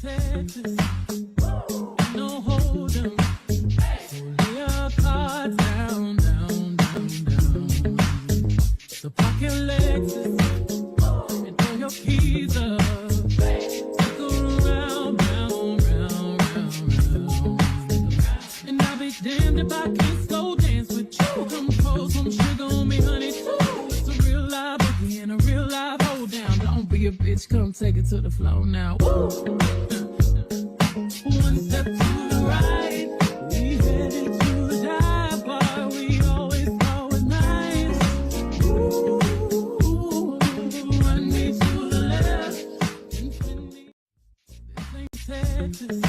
Texas, no hold 'em. So lay your cards down, down, down, down. The pocket Lexus and throw your keys up. Go round, round, round, round, round. And I'll be damned if I can't slow dance with you. Come pour some sugar on me, honey, too. It's a real live boogie and a real live hold down. Don't be a bitch, come take it to the floor now. Woo. One step to the right, we headed to the dive bar. We always go at night. Ooh, run me to the left and spin me. This ain't Texas,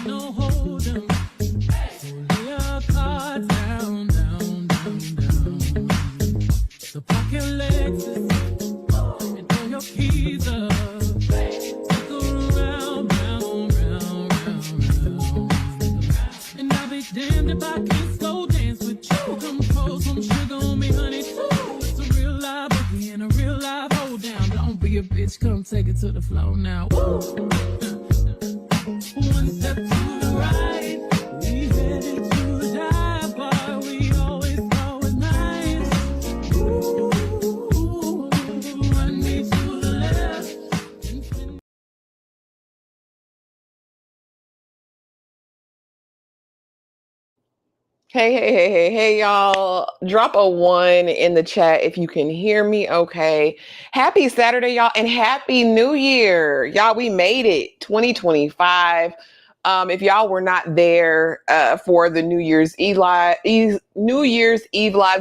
no hold 'em. So lay your cards down, down, down, down. The pocket Lexus and throw your keys up. Go round, round, round, round, round. And I'll be damned if I can't slow dance with you. Come pour some sugar on me, honey, too. It's a real live boogie and a real live hold down. Don't be a bitch, come take it to the floor now. Woo. One step to the right, we headed to the dive bar. We always go at night. Ooh, run me to the left and spin. Hey, y'all. Drop a one in the chat if you can hear me okay. Happy Saturday, y'all, and Happy New Year. Y'all, we made it 2025. If y'all were not there for the New Year's Eve live,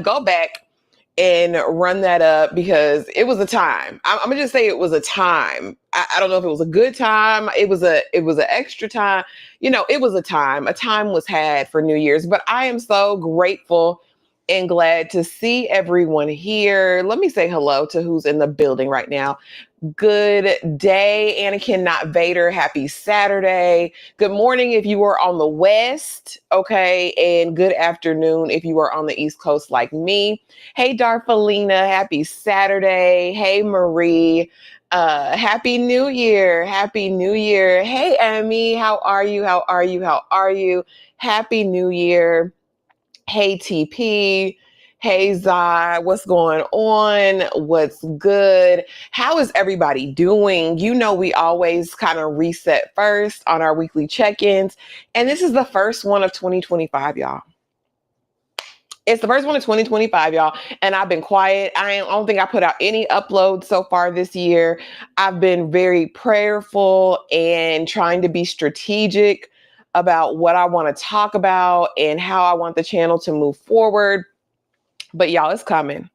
go back and run that up because it was a time. I'm gonna just say it was a time. I don't know if it was a good time. It was an extra time. It was a time. A time was had for New Year's. But I am so grateful and glad to see everyone here. Let me say hello to who's in the building right now. Good day, Anakin, not Vader. Happy Saturday. Good morning if you are on the West, okay? And good afternoon if you are on the East Coast like me. Hey, Darfalina, happy Saturday. Hey, Marie. Happy New Year. Happy New Year. Hey, Emmy, how are you? How are you? How are you? Happy New Year. Hey, TP. Hey, Zai. What's going on? What's good? How is everybody doing? We always kind of reset first on our weekly check-ins. And this is the first one of 2025, y'all. It's the first one of 2025, y'all. And I've been quiet. I don't think I put out any uploads so far this year. I've been very prayerful and trying to be strategic about what I want to talk about and how I want the channel to move forward. But y'all, it's coming.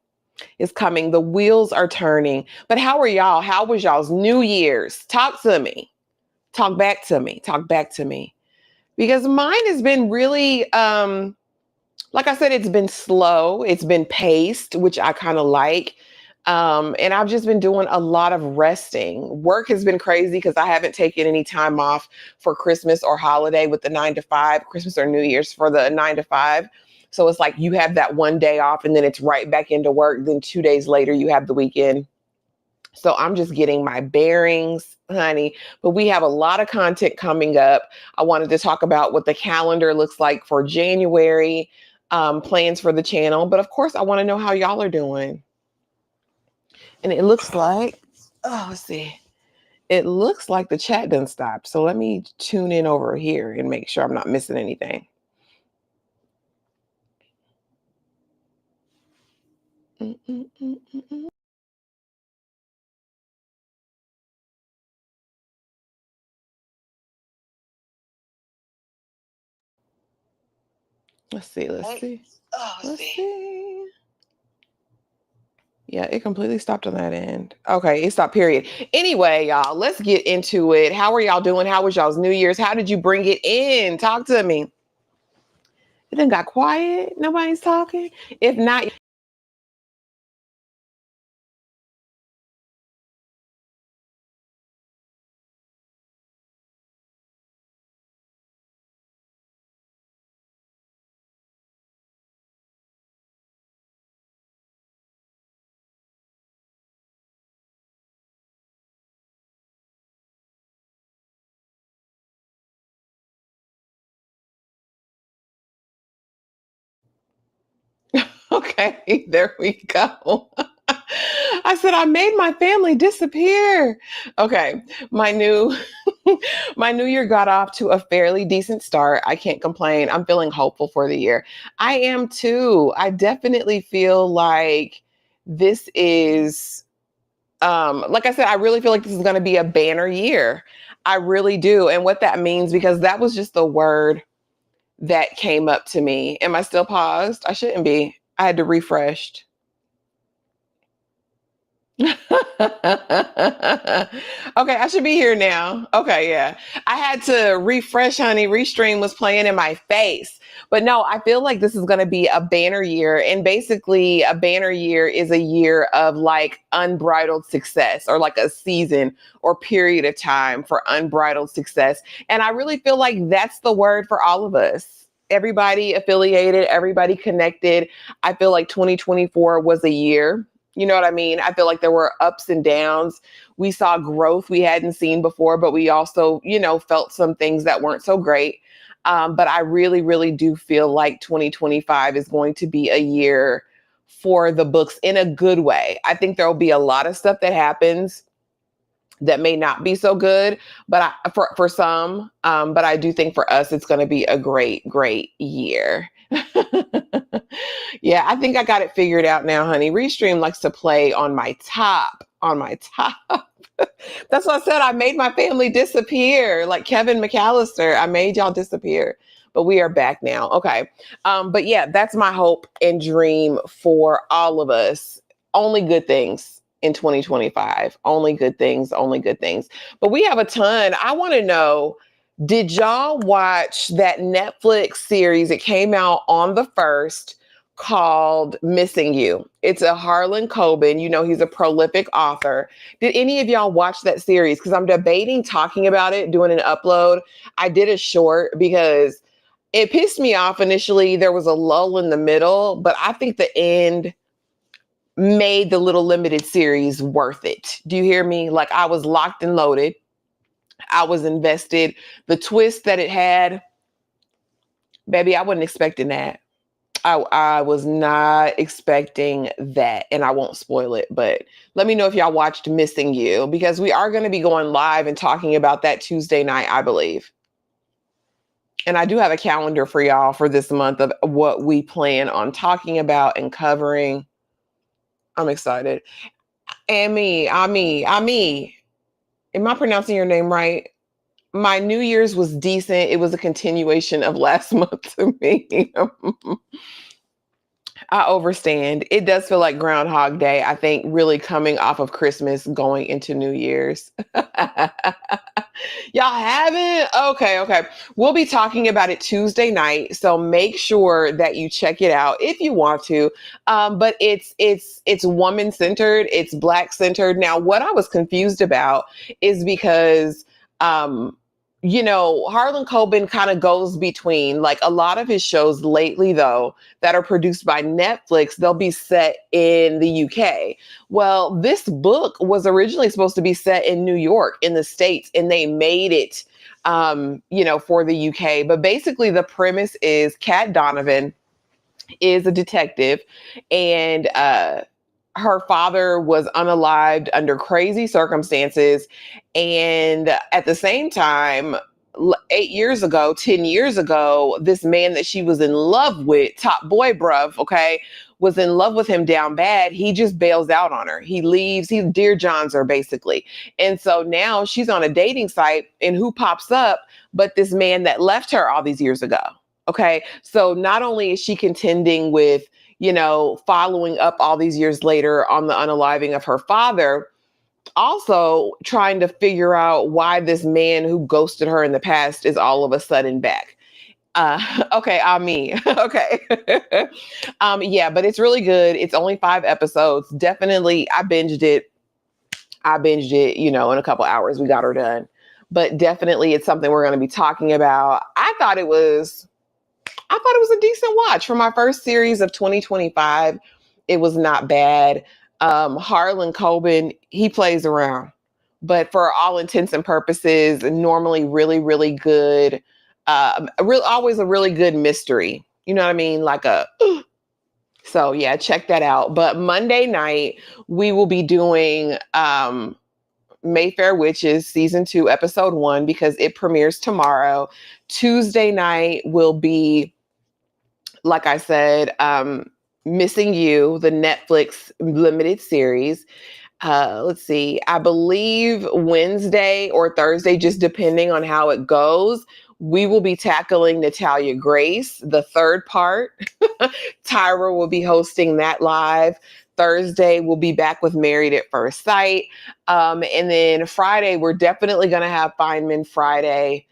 It's coming. The wheels are turning. But how are y'all? How was y'all's New Year's? Talk to me. Talk back to me. Talk back to me. Because mine has been really like I said, it's been slow. It's been paced, which I kind of like. And I've just been doing a lot of resting. Work has been crazy because I haven't taken any time off for Christmas or holiday with the 9 to 5, Christmas or New Year's for the 9 to 5. So it's like you have that one day off and then it's right back into work. Then 2 days later, you have the weekend. So I'm just getting my bearings, honey. But we have a lot of content coming up. I wanted to talk about what the calendar looks like for January, plans for the channel. But of course, I want to know how y'all are doing. And it looks like, let's see. It looks like the chat done stopped. So let me tune in over here and make sure I'm not missing anything. Let's see. Let's see. Yeah, it completely stopped on that end. Okay, it stopped, period. Anyway, y'all, let's get into it. How are y'all doing? How was y'all's New Year's? How did you bring it in? Talk to me. It then got quiet. Nobody's talking. If not, Okay, there we go. I said I made my family disappear. Okay, my new my new year got off to a fairly decent start. I can't complain. I'm feeling hopeful for the year. I am too. I definitely feel like this is like I said, I really feel like this is going to be a banner year. I really do. And what that means, because that was just the word that came up to me. Am I still paused? I shouldn't be. I had to refresh. Okay, I should be here now. Okay, yeah. I had to refresh, honey. Restream was playing in my face. But no, I feel like this is going to be a banner year. And basically, a banner year is a year of like unbridled success, or like a season or period of time for unbridled success. And I really feel like that's the word for all of us. Everybody affiliated, everybody connected. I feel like 2024 was a year. You know what I mean? I feel like there were ups and downs. We saw growth we hadn't seen before, but we also, felt some things that weren't so great. But I really, really do feel like 2025 is going to be a year for the books in a good way. I think there will be a lot of stuff that happens that may not be so good, but for some, but I do think for us, it's going to be a great, great year. Yeah, I think I got it figured out now, honey. Restream likes to play on my top, on my top. That's what I said. I made my family disappear, like Kevin McAllister. I made y'all disappear, but we are back now. Okay. But yeah, that's my hope and dream for all of us. Only good things in 2025. Only good things, only good things. But we have a ton. I want to know, did y'all watch that Netflix series? It came out on the 1st, called Missing You. It's a Harlan Coben. He's a prolific author. Did any of y'all watch that series? Because I'm debating talking about it, doing an upload. I did a short because it pissed me off initially. There was a lull in the middle, but I think the end made the little limited series worth it. Do you hear me? Like, I was locked and loaded. I was invested. The twist that it had, baby, I wasn't expecting that. I was not expecting that, and I won't spoil it, but let me know if y'all watched Missing You, because we are going to be going live and talking about that Tuesday night, I believe. And I do have a calendar for y'all for this month of what we plan on talking about and covering. I'm excited. Ami. Am I pronouncing your name right? My New Year's was decent. It was a continuation of last month to me. I overstand. It does feel like Groundhog Day, I think, really coming off of Christmas, going into New Year's. Y'all haven't? Okay. We'll be talking about it Tuesday night, so make sure that you check it out if you want to. But it's woman centered, it's Black centered. Now, what I was confused about is because Harlan Coben kind of goes between, like, a lot of his shows lately, though, that are produced by Netflix, they'll be set in the UK. Well, this book was originally supposed to be set in New York, in the States, and they made it, for the UK. But basically, the premise is Kat Donovan is a detective, and her father was unalived under crazy circumstances. And at the same time, 8 years ago, 10 years ago, this man that she was in love with, top boy bruv, okay, was in love with him down bad. He just bails out on her. He leaves. He Dear Johns her, basically. And so now she's on a dating site, and who pops up but this man that left her all these years ago. Okay. So not only is she contending with, following up all these years later on the unaliving of her father, also trying to figure out why this man who ghosted her in the past is all of a sudden back. Okay, okay. Yeah, but it's really good. It's only 5 episodes. Definitely, I binged it. In a couple hours. We got her done. But definitely, it's something we're going to be talking about. I thought it was a decent watch for my first series of 2025. It was not bad. Harlan Coben, he plays around, but for all intents and purposes, normally really, really good. Always a really good mystery. You know what I mean? Like a So yeah, check that out. But Monday night, we will be doing Mayfair Witches season 2, episode 1, because it premieres tomorrow. Tuesday night will be, like I said, Missing You, the Netflix limited series. Let's see, I believe Wednesday or Thursday, just depending on how it goes, we will be tackling Natalia Grace, the third part. Tyra will be hosting that live. Thursday, we'll be back with Married at First Sight. And then Friday, we're definitely going to have Feynman Friday.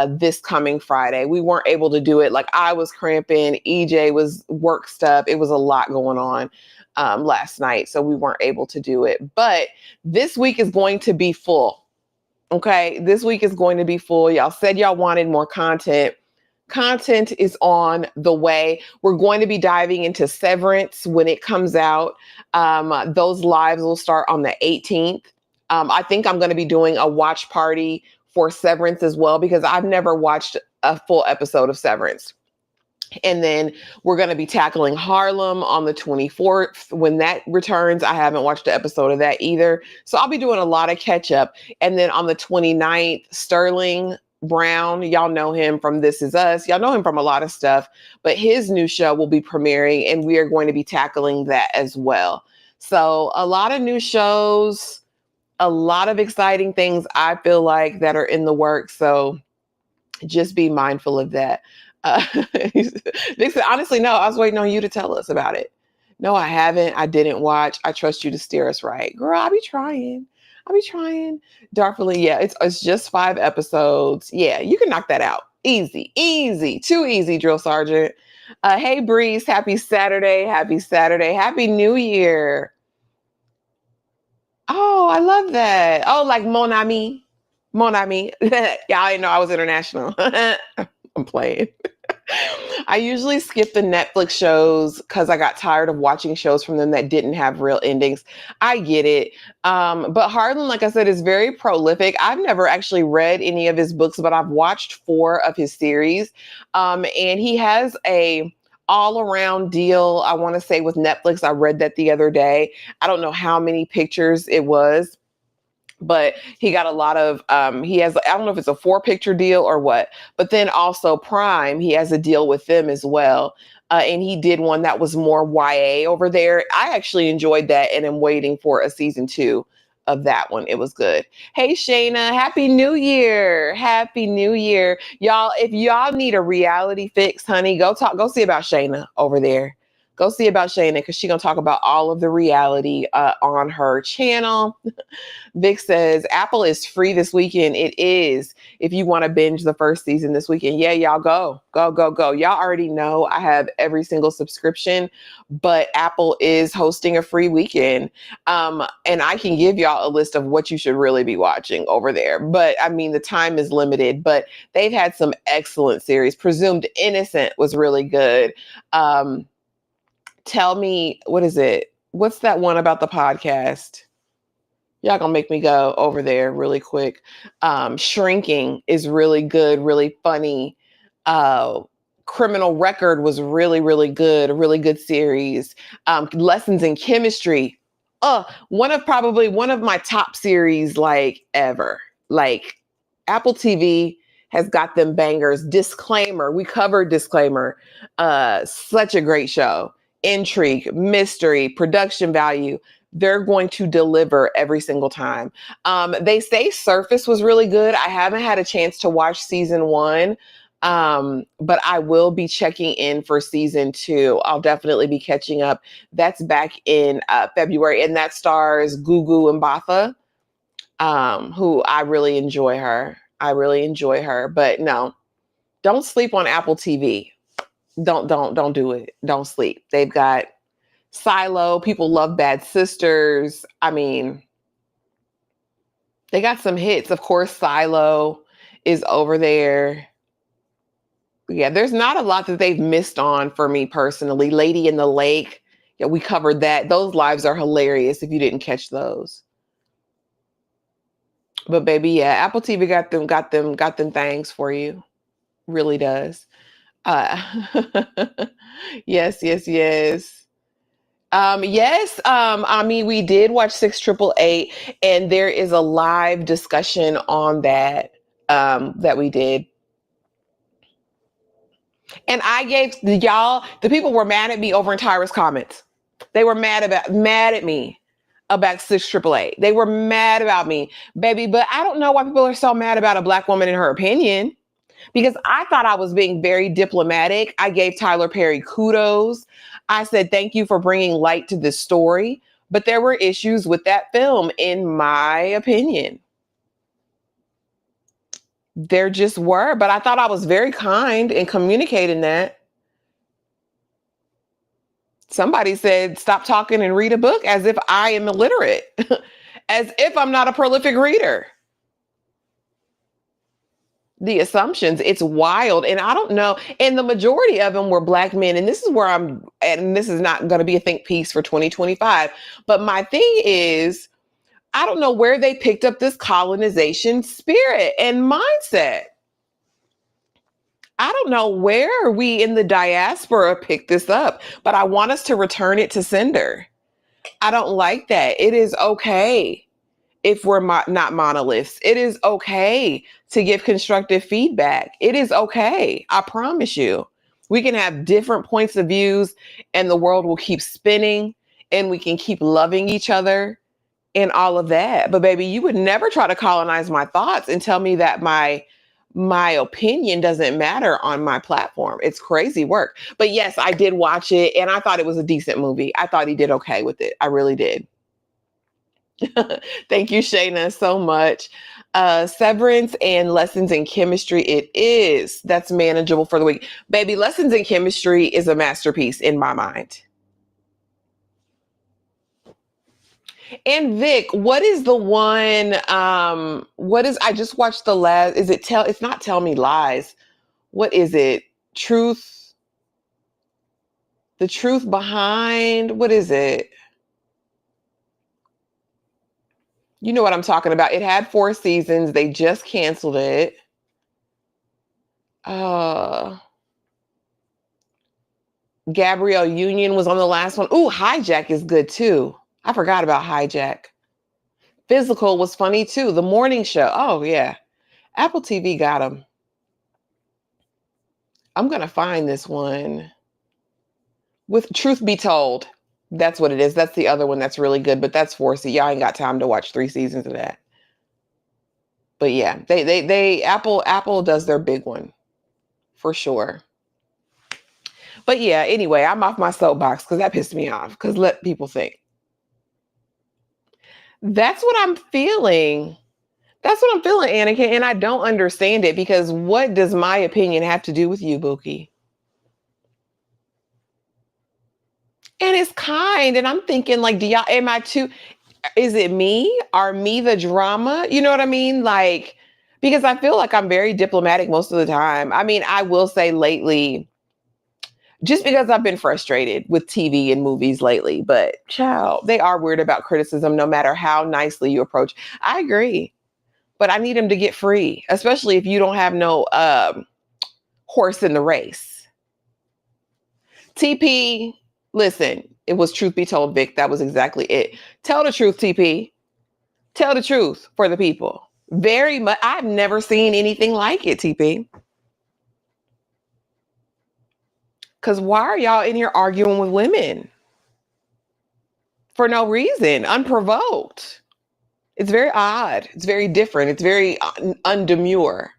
This coming Friday, we weren't able to do it. Like, I was cramping, EJ was work stuff. It was a lot going on last night, so we weren't able to do it. But this week is going to be full. Okay, this week is going to be full. Y'all said y'all wanted more content. Content is on the way. We're going to be diving into Severance when it comes out. Those lives will start on the 18th. I think I'm going to be doing a watch party for Severance as well, because I've never watched a full episode of Severance. And then we're going to be tackling Harlem on the 24th. When that returns, I haven't watched an episode of that either. So I'll be doing a lot of catch up. And then on the 29th, Sterling Brown, y'all know him from This Is Us. Y'all know him from a lot of stuff, but his new show will be premiering, and we are going to be tackling that as well. So a lot of new shows, a lot of exciting things, I feel like, that are in the works. So just be mindful of that. Vic said, honestly, no, I was waiting on you to tell us about it. No, I haven't. I didn't watch. I trust you to steer us right. Girl, I'll be trying. I'll be trying. Darkly, yeah, it's just 5 episodes. Yeah, you can knock that out. Easy, easy, too easy, Drill Sergeant. Hey, Breeze, happy Saturday. Happy Saturday. Happy New Year. Oh, I love that. Oh, like Mon Ami. Mon Ami. Yeah, I didn't know I was international. I'm playing. I usually skip the Netflix shows because I got tired of watching shows from them that didn't have real endings. I get it. But Harlan, like I said, is very prolific. I've never actually read any of his books, but I've watched 4 of his series. And he has a all around deal, I want to say, with Netflix. I read that the other day. I don't know how many pictures it was, but he got a lot of he has, I don't know if it's a 4-picture deal or what, but then also Prime, he has a deal with them as well. And he did one that was more YA over there. I actually enjoyed that, and am waiting for a season 2 of that one. It was good. Hey, Shayna, happy New Year. Happy New Year. Y'all, if y'all need a reality fix, honey, go see about Shayna over there. Go see about Shayna, because she's gonna talk about all of the reality on her channel. Vic says Apple is free this weekend. It is, if you want to binge the first season this weekend. Yeah, y'all go. Y'all already know I have every single subscription, but Apple is hosting a free weekend. And I can give y'all a list of what you should really be watching over there. But I mean, the time is limited, but they've had some excellent series. Presumed Innocent was really good. Tell me, what is it? What's that one about the podcast? Y'all gonna make me go over there really quick. Shrinking is really good, really funny. Uh, Criminal Record was really, really good, a really good series. Lessons in Chemistry. Probably one of my top series, like, ever. Like, Apple TV has got them bangers. Disclaimer, we covered Disclaimer. Such a great show. Intrigue, mystery, production value, they're going to deliver every single time. They say Surface was really good. I haven't had a chance to watch season 1, but I will be checking in for season 2. I'll definitely be catching up. That's back in February, and that stars Gugu Mbatha, who I really enjoy her. But no, don't sleep on Apple TV. Don't do it. Don't sleep. They've got Silo. People love Bad Sisters. I mean, they got some hits. Of course, Silo is over there. Yeah, there's not a lot that they've missed on for me personally. Lady in the Lake. Yeah, we covered that. Those lives are hilarious if you didn't catch those. But baby, yeah, Apple TV got them things for you. Really does. Uh, yes. Yes, I mean, we did watch 688, and there is a live discussion on that that we did. And I gave the people were mad at me over in Tyra's comments. They were mad at me about 688. They were mad about me, baby. But I don't know why people are so mad about a black woman in her opinion. Because I thought I was being very diplomatic. I gave Tyler Perry kudos. I said, thank you for bringing light to this story. But there were issues with that film, in my opinion. There just were. But I thought I was very kind in communicating that. Somebody said, stop talking and read a book, as if I am illiterate, as if I'm not a prolific reader. The assumptions, it's wild. And I don't know. And the majority of them were black men. And this is where and this is not going to be a think piece for 2025. But my thing is, I don't know where they picked up this colonization spirit and mindset. I don't know where we in the diaspora picked this up, but I want us to return it to sender. I don't like that. It is okay if we're not monoliths. It is okay to give constructive feedback. It is okay. I promise you. We can have different points of views and the world will keep spinning and we can keep loving each other and all of that. But baby, you would never try to colonize my thoughts and tell me that my opinion doesn't matter on my platform. It's crazy work. But yes, I did watch it and I thought it was a decent movie. I thought he did okay with it. I really did. Thank you, Shayna, so much. Severance and lessons in chemistry. It is. That's manageable for the week. Baby, lessons in chemistry is a masterpiece in my mind. And Vic, what is the one? I just watched the last, it's not Tell Me Lies. What is it? Truth, the truth behind, what is it? You know what I'm talking about. It had 4 seasons. They just canceled it. Gabrielle Union was on the last one. Ooh, Hijack is good too. I forgot about Hijack. Physical was funny too. The Morning Show. Oh yeah. Apple TV got them. I'm going to find this one. With Truth Be Told. That's what it is. That's the other one that's really good, but that's 4 seasons. Y'all ain't got time to watch 3 seasons of that. But yeah, Apple does their big one for sure. But yeah, anyway, I'm off my soapbox because that pissed me off. Because let people think. That's what I'm feeling. That's what I'm feeling, Anakin. And I don't understand it because what does my opinion have to do with you, Buki? And it's kind. And I'm thinking, like, is it me? Are me the drama? You know what I mean? Like, because I feel like I'm very diplomatic most of the time. I mean, I will say lately, just because I've been frustrated with TV and movies lately, but child, they are weird about criticism no matter how nicely you approach. I agree, but I need them to get free, especially if you don't have no horse in the race. TP, listen, it was Truth Be Told, Vic. That was exactly it. Tell the truth, TP. Tell the truth for the people. Very much. I've never seen anything like it, TP. Because why are y'all in here arguing with women? For no reason, unprovoked. It's very odd. It's very different. It's very undemure.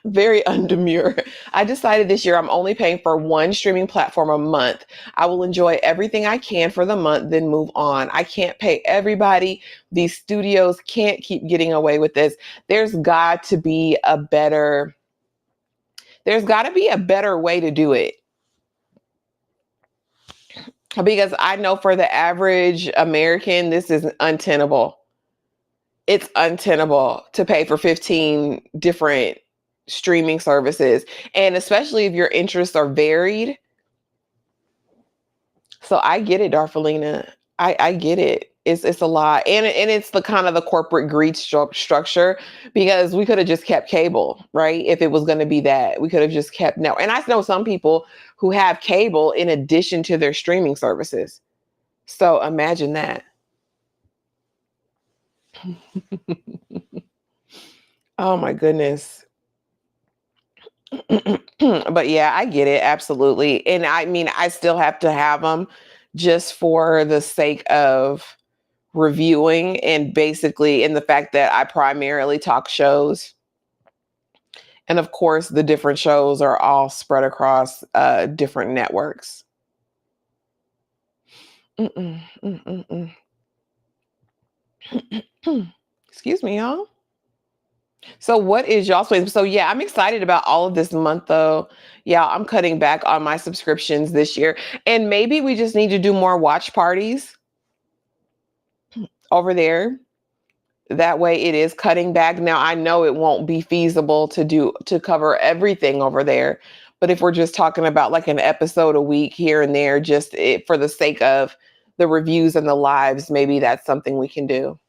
Very undemure. I decided this year I'm only paying for one streaming platform a month. I will enjoy everything I can for the month, then move on. I can't pay everybody. These studios can't keep getting away with this. There's got to be a better way to do it. Because I know for the average American, this is untenable. It's untenable to pay for 15 different streaming services. And especially if your interests are varied. So I get it, Darfalina. I get it. It's a lot, and it's the kind of the corporate greed structure, because we could have just kept cable, right? If it was going to be that, we could have just kept no. And I know some people who have cable in addition to their streaming services. So imagine that. Oh my goodness. But yeah, I get it absolutely. And I mean, I still have to have them just for the sake of reviewing, and basically in the fact that I primarily talk shows. And of course, the different shows are all spread across different networks. Mm-mm, mm-mm, mm. Excuse me, y'all. So, what is y'all's place? So, yeah, I'm excited about all of this month, though. Yeah, I'm cutting back on my subscriptions this year, and maybe we just need to do more watch parties over there. That way, it is cutting back. Now, I know it won't be feasible to cover everything over there, but if we're just talking about like an episode a week here and there, just for the sake of the reviews and the lives, maybe that's something we can do.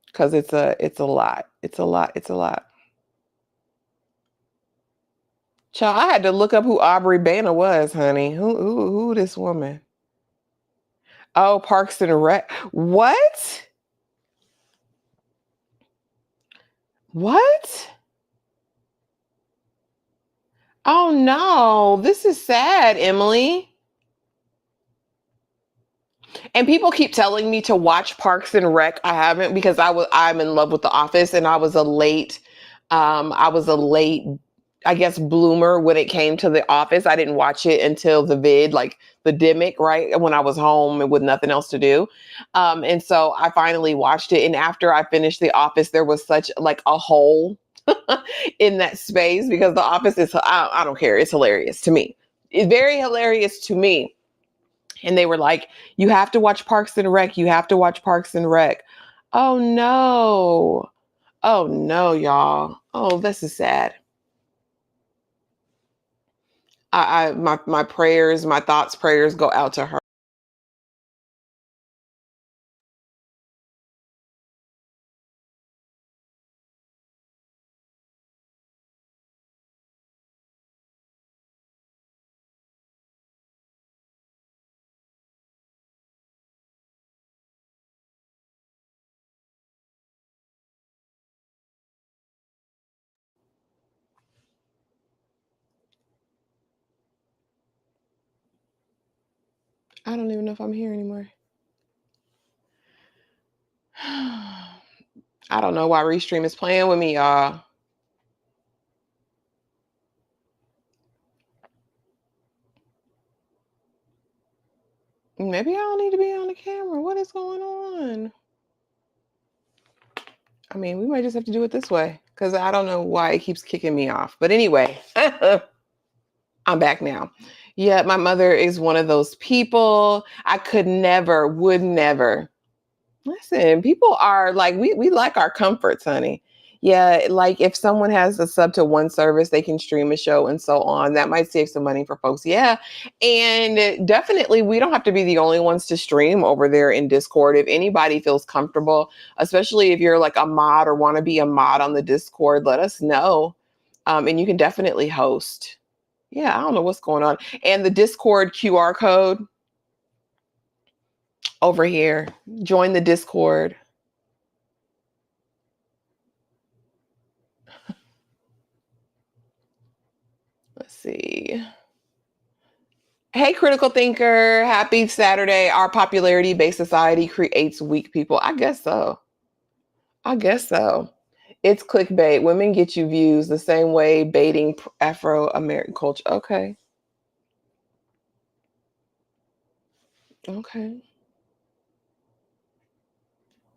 Because it's a lot. It's a lot. It's a lot. Child, I had to look up who Aubrey Bana was, honey. Who this woman? Oh, Parks and Rec. What? What? Oh no, this is sad, Emily. And people keep telling me to watch Parks and Rec. I haven't, because I'm in love with The Office, and I was a late, I guess, bloomer when it came to The Office. I didn't watch it until like the demic, right? When I was home and with nothing else to do. And so I finally watched it. And after I finished The Office, there was such like a hole in that space, because The Office I don't care. It's hilarious to me. It's very hilarious to me. And they were like, you have to watch Parks and Rec. You have to watch Parks and Rec. Oh no. Oh no, y'all. Oh, this is sad. My prayers, my thoughts, prayers go out to her. I don't even know if I'm here anymore. I don't know why Restream is playing with me, y'all. Maybe I don't need to be on the camera. What is going on? I mean, we might just have to do it this way, because I don't know why it keeps kicking me off. But anyway, I'm back now. Yeah, my mother is one of those people. I could never, would never. Listen, people are like, we like our comforts, honey. Yeah, like if someone has a sub to one service, they can stream a show and so on. That might save some money for folks. Yeah. And definitely, we don't have to be the only ones to stream over there in Discord. If anybody feels comfortable, especially if you're like a mod or want to be a mod on the Discord, let us know. And you can definitely host. Yeah, I don't know what's going on. And the Discord QR code over here, join the Discord. Let's see. Hey, critical thinker. Happy Saturday. Our popularity based society creates weak people. I guess so. I guess so. It's clickbait. Women get you views the same way baiting Afro American culture. Okay. Okay.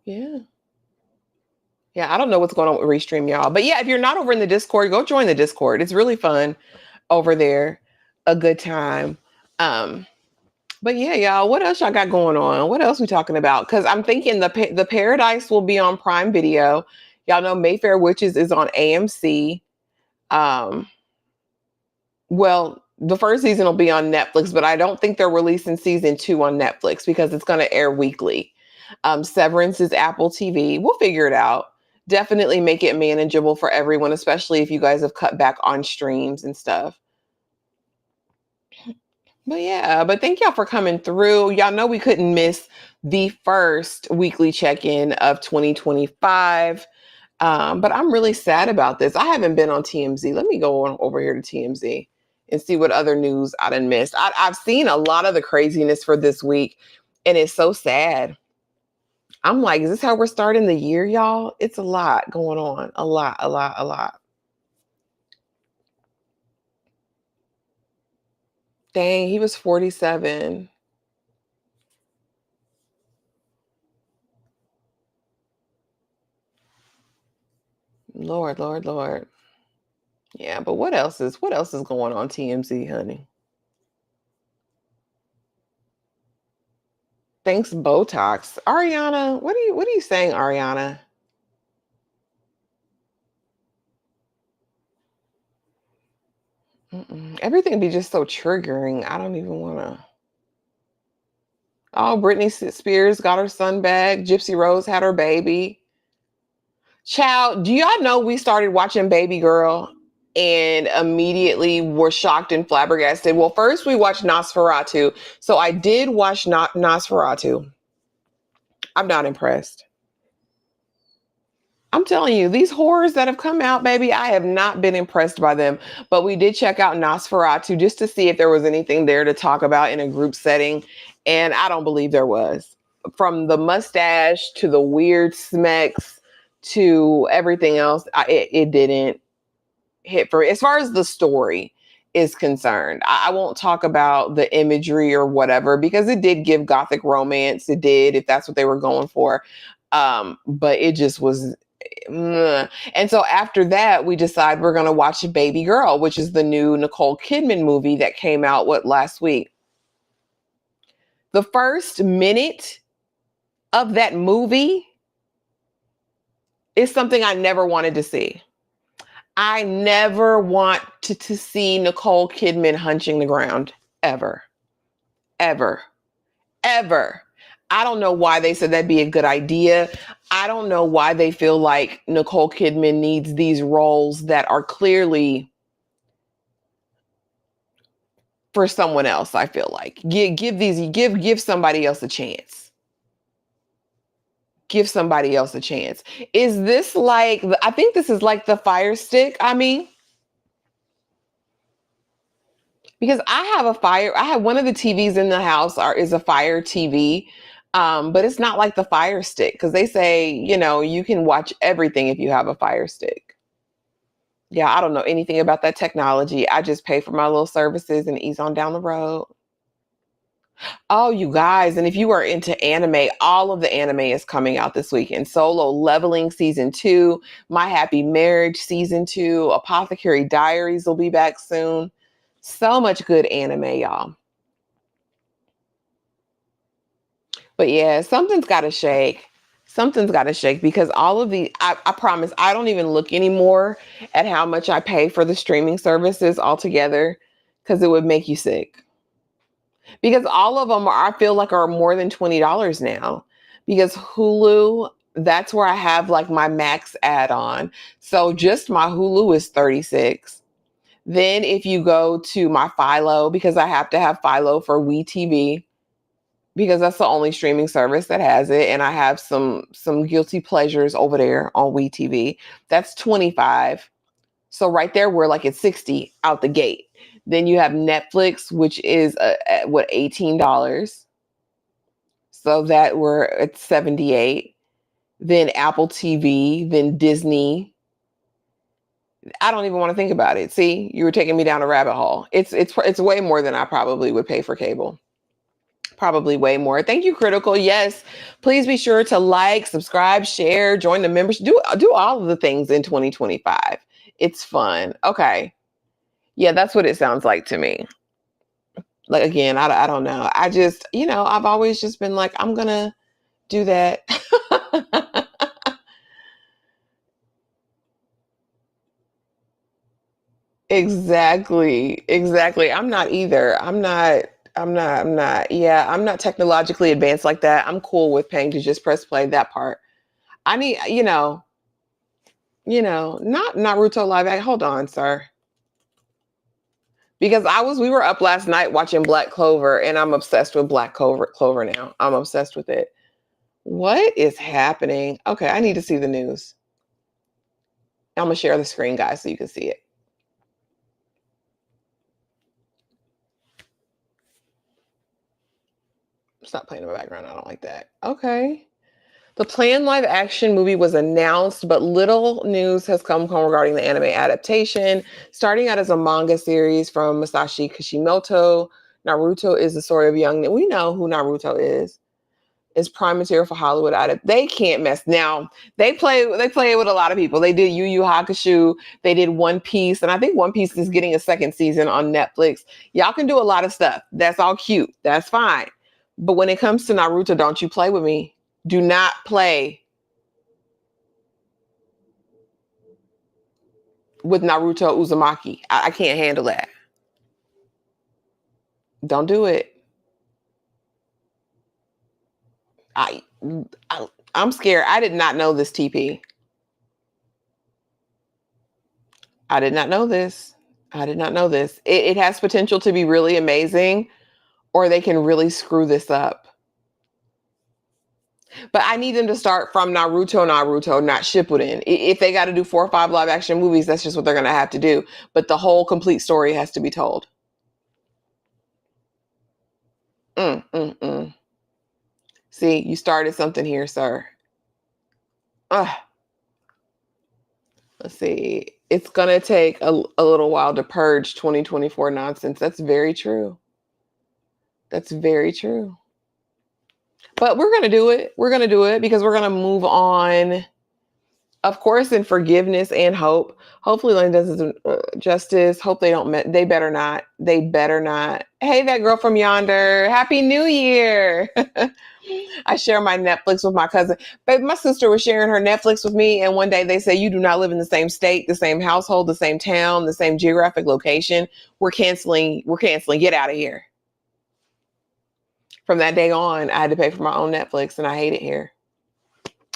Yeah. Yeah. I don't know what's going on with Restream, y'all. But yeah, if you're not over in the Discord, go join the Discord. It's really fun over there. A good time. Um, But yeah, y'all, what else y'all got going on? What else we talking about? Because I'm thinking the Paradise will be on Prime Video. Y'all know Mayfair Witches is on AMC. Um, well, The first season will be on Netflix, but I don't think they're releasing season 2 on Netflix because it's going to air weekly. Severance is Apple TV. We'll figure it out. Definitely make it manageable for everyone, especially if you guys have cut back on streams and stuff. But yeah, but thank y'all for coming through. Y'all know we couldn't miss the first weekly check-in of 2025. But I'm really sad about this. I haven't been on TMZ. Let me go on over here to TMZ and see what other news I done missed. I've seen a lot of the craziness for this week, and it's so sad. I'm like, is this how we're starting the year, y'all? It's a lot going on. A lot, a lot, a lot. Dang, he was 47. Lord, Lord, Lord. Yeah, but what else is going on TMZ, honey? Thanks, Botox. Ariana, what are you saying, Ariana? Everything be just so triggering. I don't even want to. Oh, Spears got her son back. Gypsy Rose had her baby. Child, do y'all know we started watching Baby Girl and immediately were shocked and flabbergasted? Well, first we watched Nosferatu. So I did watch Nosferatu. I'm not impressed. I'm telling you, these horrors that have come out, baby, I have not been impressed by them. But we did check out Nosferatu just to see if there was anything there to talk about in a group setting. And I don't believe there was. From the mustache to the weird smecks to everything else, it didn't hit for, as far as the story is concerned. I won't talk about the imagery or whatever because it did give gothic romance. It did, if that's what they were going for. But it just was. And so after that, we decide we're going to watch Baby Girl, which is the new Nicole Kidman movie that came out last week. The first minute of that movie is something I never wanted to see. I never want to see Nicole Kidman hunching the ground ever, ever, ever. I don't know why they said that'd be a good idea. I don't know why they feel like Nicole Kidman needs these roles that are clearly for someone else. I feel like give somebody else a chance. Give somebody else a chance. Is this like, I think this is like the Fire Stick? I mean, because I have one of the TVs in the house is a Fire TV. But it's not like the Fire Stick because they say, you can watch everything if you have a Fire Stick. Yeah, I don't know anything about that technology. I just pay for my little services and ease on down the road. Oh, you guys, and if you are into anime, all of the anime is coming out this weekend. Solo Leveling Season 2, My Happy Marriage Season 2, Apothecary Diaries will be back soon. So much good anime, y'all. But yeah, something's got to shake. Something's got to shake because all of I promise, I don't even look anymore at how much I pay for the streaming services altogether because it would make you sick. Because all of them I feel like are more than $20 now. Because Hulu, that's where I have like my max add-on. So just my Hulu is $36. Then if you go to my Philo, because I have to have Philo for WeTV, because that's the only streaming service that has it, and I have some guilty pleasures over there on WeTV. That's $25. So right there, we're like at $60 out the gate. Then you have Netflix, which is at what, $18. So that we're at $78. Then Apple TV, then Disney. I don't even want to think about it. See, you were taking me down a rabbit hole. It's way more than I probably would pay for cable. Probably way more. Thank you, Critical. Yes, please be sure to like, subscribe, share, join the membership. Do all of the things in 2025. It's fun. Okay. Yeah, that's what it sounds like to me. Like, again, I don't know. I just, I've always just been like, I'm going to do that. Exactly. I'm not either. I'm not. Yeah, I'm not technologically advanced like that. I'm cool with paying to just press play that part. I need, not Naruto live act. Hold on, sir. Because we were up last night watching Black Clover, and I'm obsessed with Black Clover now. I'm obsessed with it. What is happening? Okay, I need to see the news. I'm gonna share the screen, guys, so you can see it. Stop playing in the background. I don't like that. Okay. The planned live action movie was announced, but little news has come regarding the anime adaptation. Starting out as a manga series from Masashi Kishimoto, Naruto is the story of young. We know who Naruto is. Is prime material for Hollywood They can't mess. Now they play it with a lot of people. They did Yu Yu Hakusho. They did One Piece, and I think One Piece is getting a second season on Netflix. Y'all can do a lot of stuff. That's all cute. That's fine. But when it comes to Naruto, don't you play with me. Do not play with Naruto Uzumaki. I can't handle that. Don't do it. I, I'm scared. I did not know this, TP. I did not know this. I did not know this. It has potential to be really amazing, or they can really screw this up. But I need them to start from Naruto, not Shippuden. If they got to do 4 or 5 live action movies, that's just what they're going to have to do. But the whole complete story has to be told. Mm, mm, mm. See, you started something here, sir. Ugh. Let's see. It's going to take a little while to purge 2024 nonsense. That's very true. That's very true. But we're going to do it. We're going to do it because we're going to move on, of course, in forgiveness and hope. Hopefully, Lane does justice. Hope they don't. They better not. They better not. Hey, that girl from yonder. Happy New Year. I share my Netflix with my cousin. But my sister was sharing her Netflix with me, and one day they say, you do not live in the same state, the same household, the same town, the same geographic location. We're canceling. Get out of here. From that day on, I had to pay for my own Netflix, and I hate it here.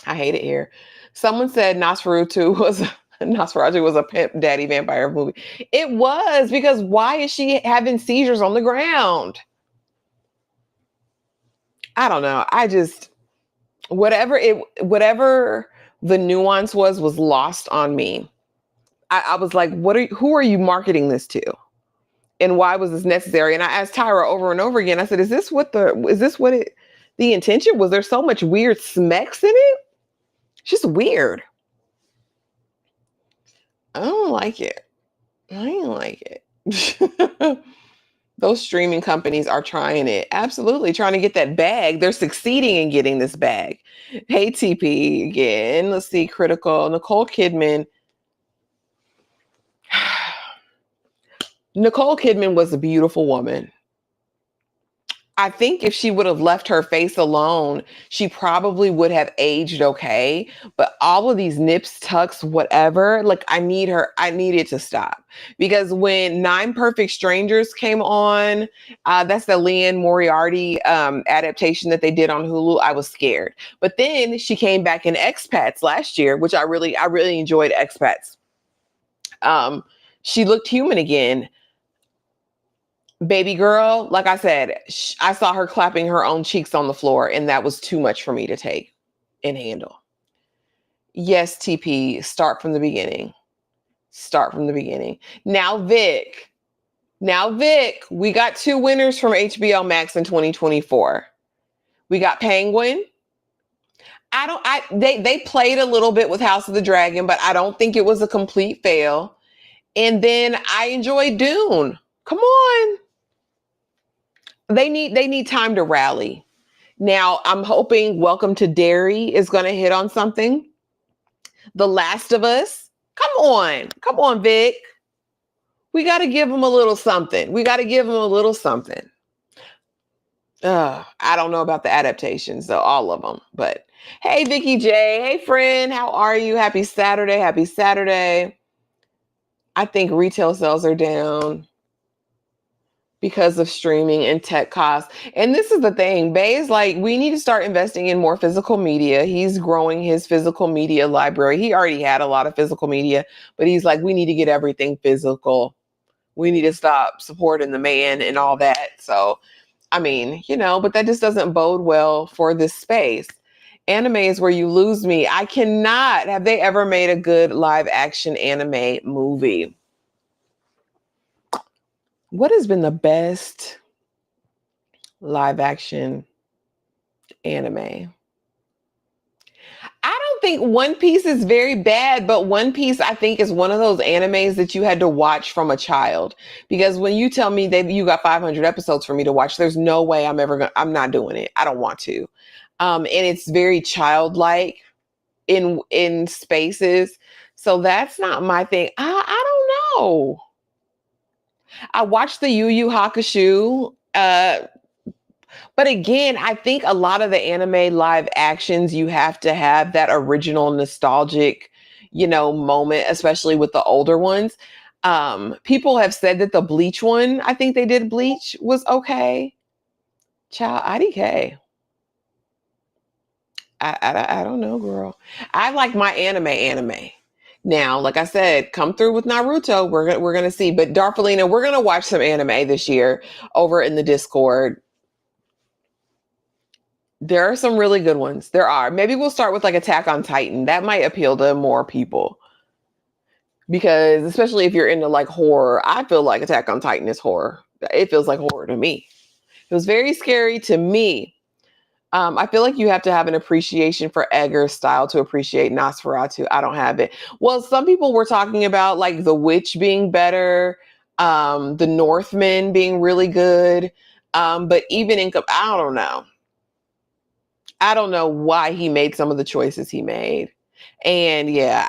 I hate it here. Someone said Nosferatu was a pimp daddy vampire movie. It was, because why is she having seizures on the ground? I don't know. I just whatever the nuance was lost on me. I was like, who are you marketing this to? And why was this necessary? And I asked Tyra over and over again. I said, is this what the intention was? There so much weird smecks in it? It's just weird. I don't like it. I ain't like it. Those streaming companies are trying it. Absolutely. Trying to get that bag. They're succeeding in getting this bag. Hey, TP again. Let's see. Critical. Nicole Kidman. Nicole Kidman was a beautiful woman. I think if she would have left her face alone, she probably would have aged okay. But all of these nips, tucks, whatever, like I needed to stop. Because when 9 Perfect Strangers came on, that's the Liane Moriarty adaptation that they did on Hulu, I was scared. But then she came back in Expats last year, which I really enjoyed Expats. She looked human again. Baby girl, like I said, I saw her clapping her own cheeks on the floor, and that was too much for me to take and handle. Yes, TP, start from the beginning. Start from the beginning. Now, Vic, we got 2 winners from HBO Max in 2024. We got Penguin. They played a little bit with House of the Dragon, but I don't think it was a complete fail. And then I enjoyed Dune. Come on. They need time to rally. Now, I'm hoping Welcome to Derry is going to hit on something. The Last of Us. Come on, Vic. We got to give them a little something. I don't know about the adaptations, though, all of them. But hey, Vicky J. Hey, friend. How are you? Happy Saturday. I think retail sales are down because of streaming and tech costs. And this is the thing, Bay is like, we need to start investing in more physical media. He's growing his physical media library. He already had a lot of physical media, but he's like, we need to get everything physical. We need to stop supporting the man and all that. So, I mean, but that just doesn't bode well for this space. Anime is where you lose me. I cannot. Have they ever made a good live action anime movie? What has been the best live action anime? I don't think One Piece is very bad, but One Piece, I think, is one of those animes that you had to watch from a child. Because when you tell me that you got 500 episodes for me to watch, there's no way I'm not doing it. I don't want to. And it's very childlike in spaces. So that's not my thing. I don't know. I watched the Yu Yu Hakusho. But again, I think a lot of the anime live actions, you have to have that original nostalgic, moment, especially with the older ones. People have said that the Bleach one, I think they did Bleach, was okay. Child, IDK. I don't know, girl. I like my anime. Now, like I said, come through with Naruto. We're gonna see. But Darfalina, we're gonna watch some anime this year over in the Discord. There are some really good ones. There are. Maybe we'll start with like Attack on Titan. That might appeal to more people. Because especially if you're into like horror, I feel like Attack on Titan is horror. It feels like horror to me. It was very scary to me. I feel like you have to have an appreciation for Eggers' style to appreciate Nosferatu. I don't have it. Well, some people were talking about like The Witch being better, The Northman being really good. But even I don't know. I don't know why he made some of the choices he made. And yeah,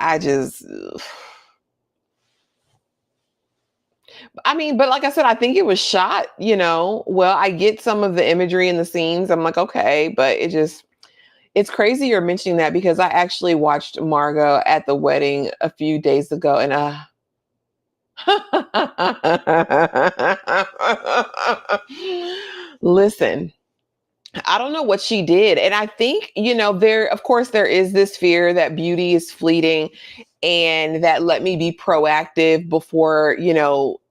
I mean, but like I said, I think it was shot, well. I get some of the imagery in the scenes. I'm like, okay, but it's crazy you're mentioning that because I actually watched Margot at the wedding a few days ago and listen, I don't know what she did. And I think, of course, there is this fear that beauty is fleeting and that let me be proactive before,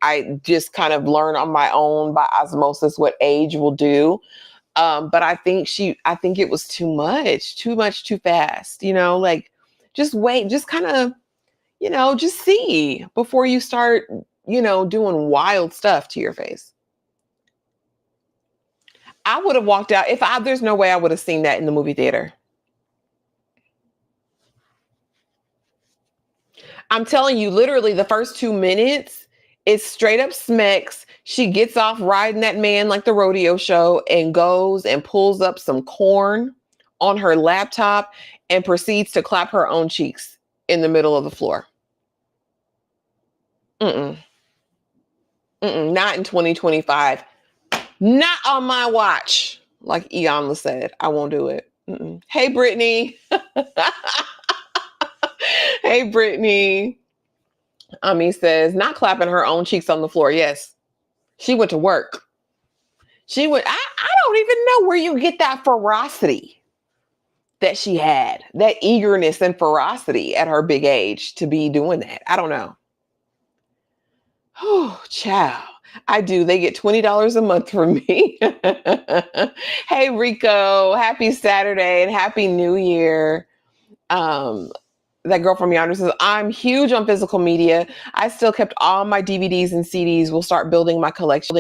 I just kind of learn on my own by osmosis what age will do. But I think it was too much, too fast, like just wait, just kind of, just see before you start, doing wild stuff to your face. I would have walked out there's no way I would have seen that in the movie theater. I'm telling you, literally the first 2 minutes, it's straight up smecks. She gets off riding that man like the rodeo show and goes and pulls up some corn on her laptop and proceeds to clap her own cheeks in the middle of the floor. Mm-mm. Mm-mm. Not in 2025. Not on my watch. Like Iyanla said, I won't do it. Mm-mm. Hey, Brittany. Hey, Brittany. Ami says, not clapping her own cheeks on the floor. Yes, she went to work. I don't even know where you get that ferocity that she had, that eagerness and ferocity at her big age to be doing that. I don't know. Oh, child. I do. They get $20 a month from me. Hey, Rico. Happy Saturday and Happy New Year. Um, that girl from yonder says, I'm huge on physical media. I still kept all my DVDs and CDs. We'll start building my collection.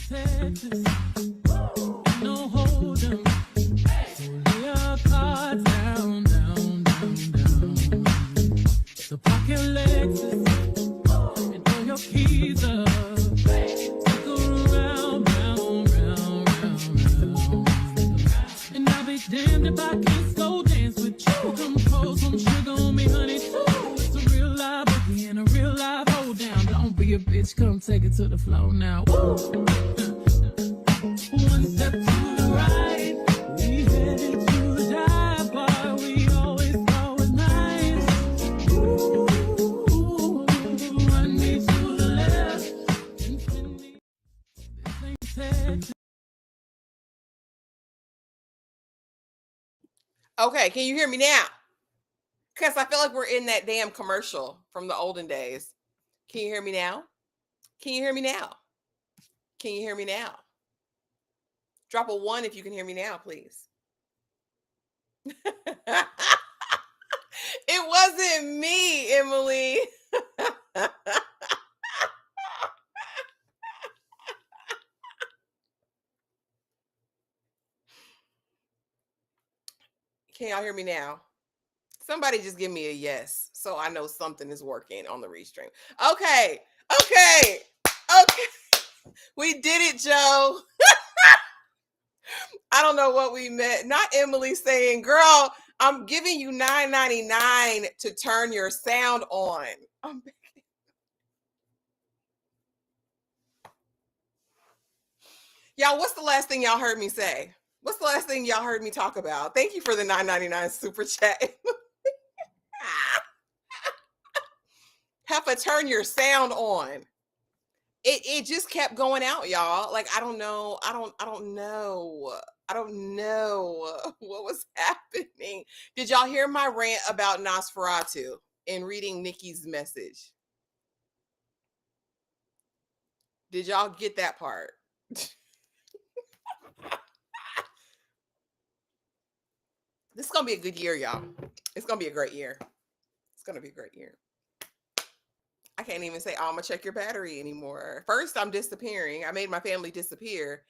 Texas, no hold 'em. So lay your cards down, down, down, down. So park your Lexus and throw your keys up. Go round, round, round, round, round. And I'll be damned if I can't slow dance with you. Come pour some sugar on me, honey, too. It's a real live boogie and a real live hold down. Don't be a bitch, come take it to the floor now. Woo! One step to the right, we headed to the dive bar. We always thought was nice. Ooh, run me to the left and send me. This ain't Texas. Okay, can you hear me now? Because I feel like we're in that damn commercial from the olden days. Can you hear me now? Can you hear me now? Can you hear me now? Drop a 1 if you can hear me now, please. It wasn't me, Emily. Can y'all hear me now? Somebody just give me a yes so I know something is working on the restream. Okay. Okay. Okay. We did it, Joe. I don't know what we meant. Not Emily saying, girl, I'm giving you $9.99 to turn your sound on. Y'all, what's the last thing y'all heard me say? What's the last thing y'all heard me talk about? Thank you for the $9.99 super chat. Have to turn your sound on. It just kept going out, y'all. Like I don't know what was happening. Did y'all hear my rant about Nosferatu in reading Nikki's message? Did y'all get that part? This is gonna be a good year, y'all. It's gonna be a great year. It's gonna be a great year. I can't even say, oh, I'm gonna check your battery anymore. First, I'm disappearing. I made my family disappear.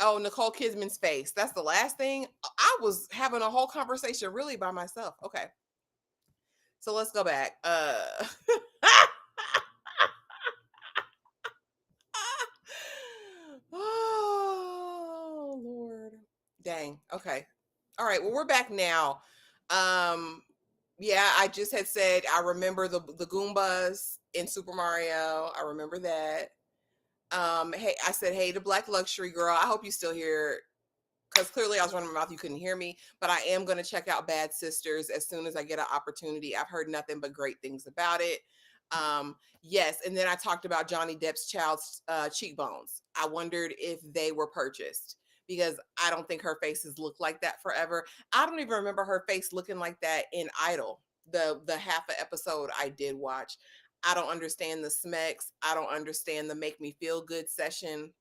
Oh, Nicole Kidman's face. That's the last thing. I was having a whole conversation really by myself. Okay. So let's go back. Oh Lord. Dang. Okay. All right. Well, we're back now. Yeah, I just had said I remember the Goombas in Super Mario. I remember that. Hey, I said, hey, to Black Luxury Girl. I hope you still here because clearly I was running my mouth. You couldn't hear me, but I am going to check out Bad Sisters as soon as I get an opportunity. I've heard nothing but great things about it. Yes. And then I talked about Johnny Depp's child's cheekbones. I wondered if they were purchased because I don't think her faces look like that forever. I don't even remember her face looking like that in Idol, the half a episode I did watch. I don't understand the Smex. I don't understand the Make Me Feel Good session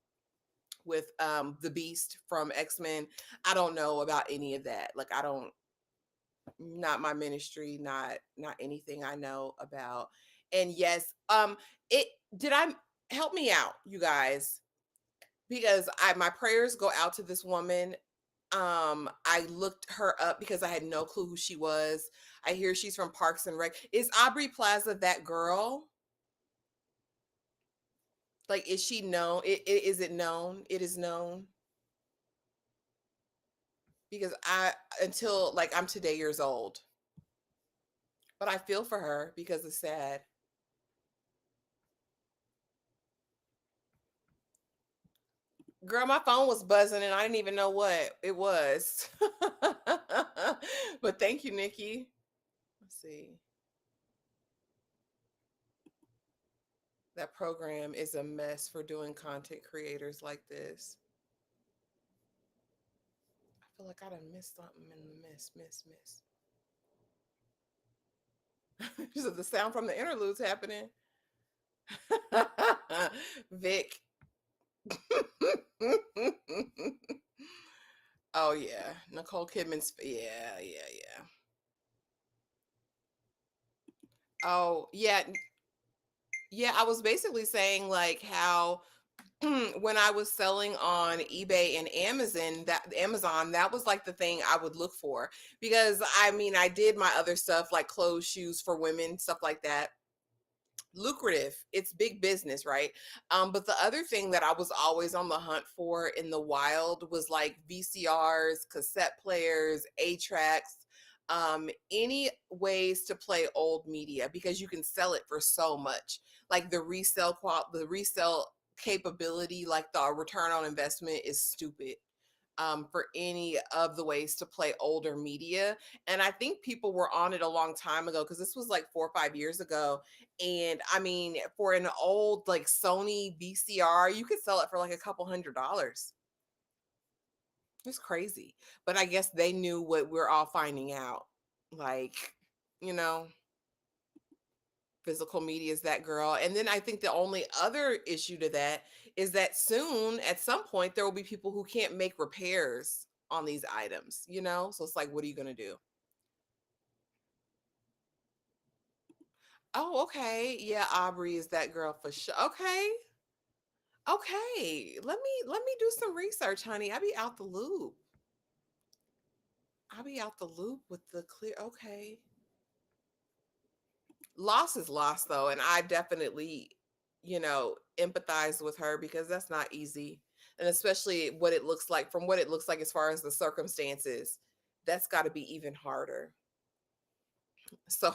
with the Beast from X-Men. I don't know about any of that. Like I don't, not my ministry, not anything I know about. And yes, it did I help me out, you guys, because my prayers go out to this woman. I looked her up because I had no clue who she was. I hear she's from Parks and Rec. Is Aubrey Plaza that girl? Like, is she known? Is it known? It is known because until like I'm today years old, but I feel for her because it's sad. Girl, my phone was buzzing and I didn't even know what it was. But thank you, Nikki. Let's see. That program is a mess for doing content creators like this. I feel like I done missed something in the miss. So the sound from the interludes happening. Vic. Oh yeah, Nicole Kidman's. Yeah. Oh yeah, yeah. I was basically saying like how when I was selling on eBay and Amazon, that was like the thing I would look for, because I mean, I did my other stuff like clothes, shoes for women, stuff like that. Lucrative, it's big business, right? But the other thing that I was always on the hunt for in the wild was like VCRs, cassette players, A tracks, any ways to play old media, because you can sell it for so much. Like the resale capability, like the return on investment is stupid, for any of the ways to play older media. And I think people were on it a long time ago, because this was like 4 or 5 years ago. And I mean, for an old like Sony VCR, you could sell it for like a couple $100s. It's crazy. But I guess they knew what we're all finding out. Like, you know, physical media is that girl. And then I think the only other issue to that is that soon, at some point, there will be people who can't make repairs on these items, you know? So it's like, what are you going to do? Oh, okay. Yeah, Aubrey is that girl for sure. Okay. Okay. Let me do some research, honey. I'll be out the loop. I'll be out the loop with the clear. Okay. Loss is loss though, and I definitely, empathize with her, because that's not easy. And especially what it looks like, from what it looks like as far as the circumstances, that's got to be even harder. So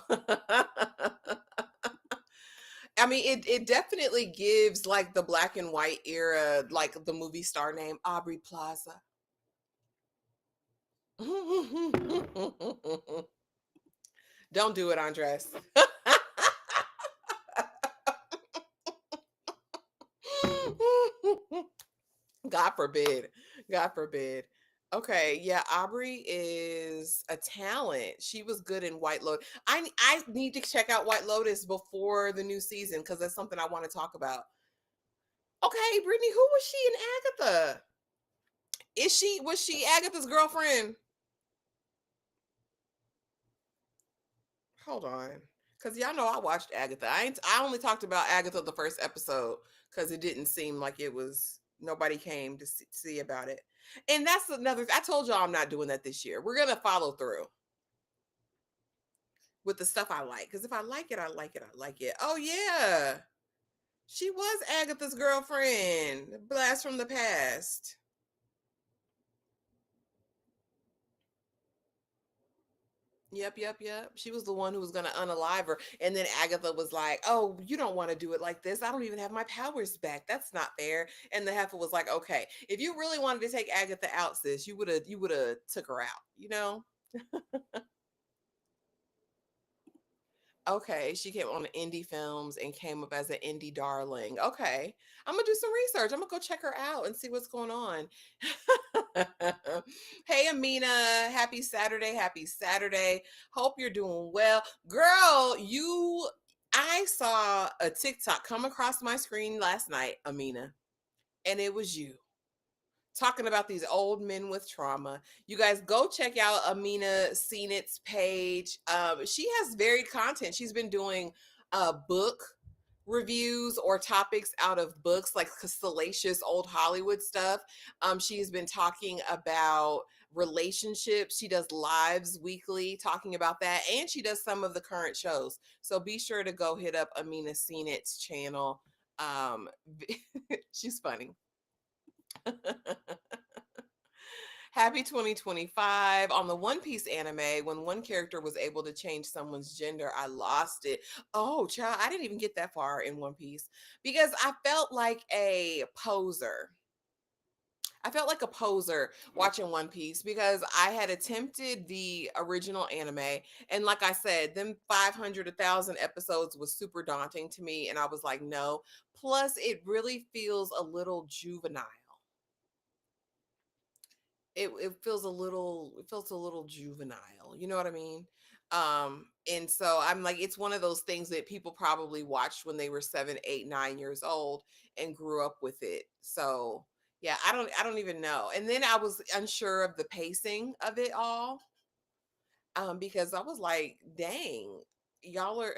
I mean, it definitely gives like the black and white era, like the movie star name Aubrey Plaza. Don't do it, Andres. God forbid. God forbid. Okay, yeah, Aubrey is a talent. She was good in White Lotus. I need to check out White Lotus before the new season, because that's something I want to talk about. Okay, Brittany, who was she in Agatha? Was she Agatha's girlfriend? Hold on. Cause y'all know I watched Agatha. I only talked about Agatha the first episode, because it didn't seem like it was, nobody came to see about it. And that's another, I told y'all I'm not doing that this year. We're gonna follow through with the stuff I like. Because if I like it, I like it. I like it. Oh yeah. She was Agatha's girlfriend. Blast from the past. Yep, yep, yep. She was the one who was going to unalive her. And then Agatha was like, "Oh, you don't want to do it like this. I don't even have my powers back. That's not fair." And the heifer was like, "Okay, if you really wanted to take Agatha out, sis, you would have took her out, you know?" Okay, she came on the indie films and came up as an indie darling. Okay, I'm gonna do some research. I'm gonna go check her out and see what's going on. Hey, Amina, happy Saturday! Happy Saturday! Hope you're doing well, girl. I saw a TikTok come across my screen last night, Amina, and it was you talking about these old men with trauma. You guys go check out Amina Seenit's page. She has varied content. She's been doing book reviews or topics out of books, like salacious old Hollywood stuff. She's been talking about relationships. She does lives weekly talking about that, and she does some of the current shows. So be sure to go hit up Amina Seenit's channel. Um, she's funny. Happy 2025. On the One Piece anime, when one character was able to change someone's gender, I lost it. Oh, child, I didn't even get that far in One Piece, because I felt like a poser. I felt like a poser watching One Piece, because I had attempted the original anime. And like I said, them 500, 1,000 episodes was super daunting to me. And I was like, no. Plus, it really feels a little juvenile. It feels a little juvenile, you know what I mean? And so I'm like, it's one of those things that people probably watched when they were 7, 8, 9 years old and grew up with it. So yeah, I don't even know. And then I was unsure of the pacing of it all, because I was like, dang, y'all are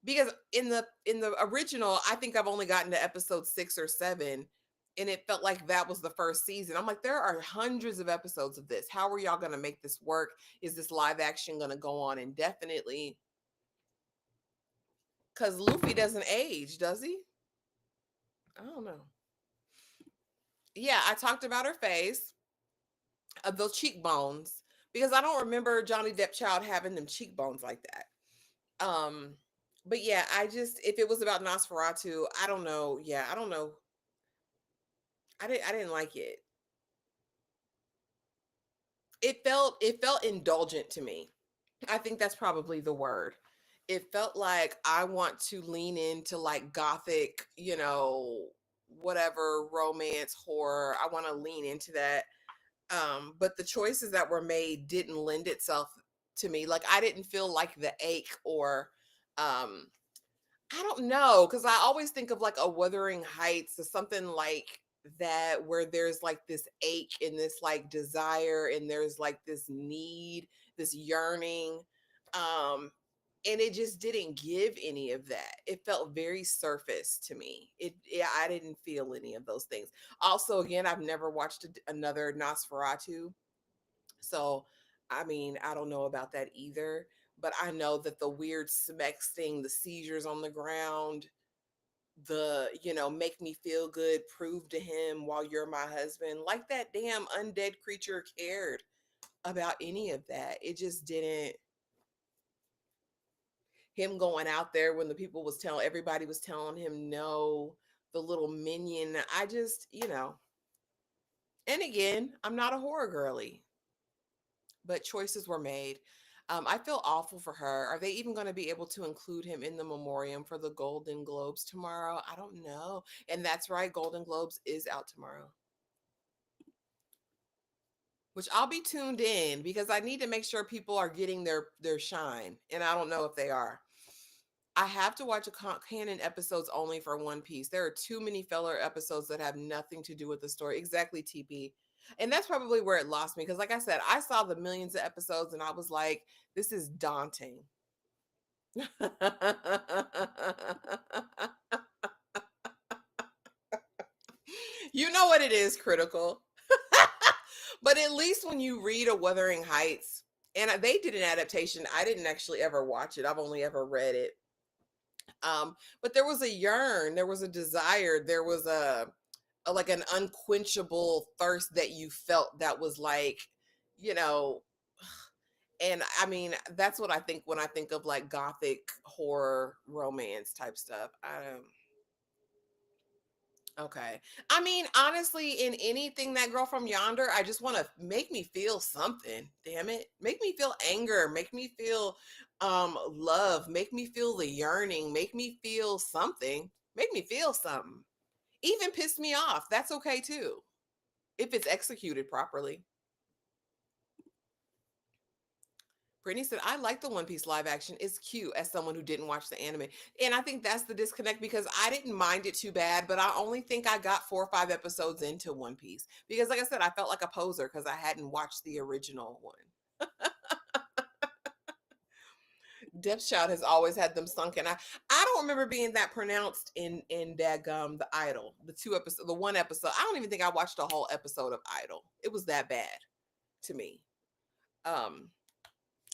because in the original, I think I've only gotten to episode 6 or 7, and it felt like that was the first season. I'm like, there are hundreds of episodes of this. How are y'all going to make this work? Is this live action going to go on indefinitely? Cuz Luffy doesn't age, does he? I don't know. Yeah, I talked about her face, of those cheekbones, because I don't remember Johnny Depp child having them cheekbones like that. But yeah, I just, if it was about Nosferatu, I don't know. Yeah, I don't know. I didn't like it. It felt indulgent to me. I think that's probably the word. It felt like I want to lean into like gothic, whatever romance horror. I want to lean into that. But the choices that were made didn't lend itself to me. Like I didn't feel like the ache or um I don't know, because I always think of like a Wuthering Heights or something like that, where there's like this ache and this like desire and there's like this need, this yearning. Um, and it just didn't give any of that. It felt very surface to me. Yeah, I didn't feel any of those things. Also, again, I've never watched another Nosferatu, so, I mean, I don't know about that either, but I know that the weird Smex thing, the seizures on the ground, make me feel good, prove to him while you're my husband, like that damn undead creature cared about any of that. It just didn't. Him going out there when the people was telling everybody was telling him no, the little minion. I just, and again, I'm not a horror girly, but choices were made. I feel awful for her. Are they even going to be able to include him in the memoriam for the Golden Globes tomorrow? I don't know. And that's right, Golden Globes is out tomorrow, which I'll be tuned in because I need to make sure people are getting their shine, and I don't know if they are. I have to watch canon episodes only for One Piece. There are too many filler episodes that have nothing to do with the story. Exactly, TP. And that's probably where it lost me because, like I said, I saw the millions of episodes and I was like, this is daunting. You know what it is, critical. But at least when you read A Wuthering Heights, and they did an adaptation, I didn't actually ever watch it. I've only ever read it. But there was a yearn, there was a desire, there was a like an unquenchable thirst that you felt that was like, you know, and I mean that's what I think when I think of like gothic horror romance type stuff. I don't. Okay. I mean, honestly, in anything that girl from yonder, I just want to make me feel something. Damn it. Make me feel anger, make me feel love, make me feel the yearning, make me feel something. Make me feel something. Even piss me off. That's okay too. If it's executed properly. Brittany said, I like the One Piece live action. It's cute as someone who didn't watch the anime. And I think that's the disconnect because I didn't mind it too bad, but I only think I got 4 or 5 episodes into One Piece. Because like I said, I felt like a poser because I hadn't watched the original one. Depth Child has always had them sunken. I don't remember being that pronounced in Daggum the Idol. The one episode. I don't even think I watched a whole episode of Idol. It was that bad to me. Um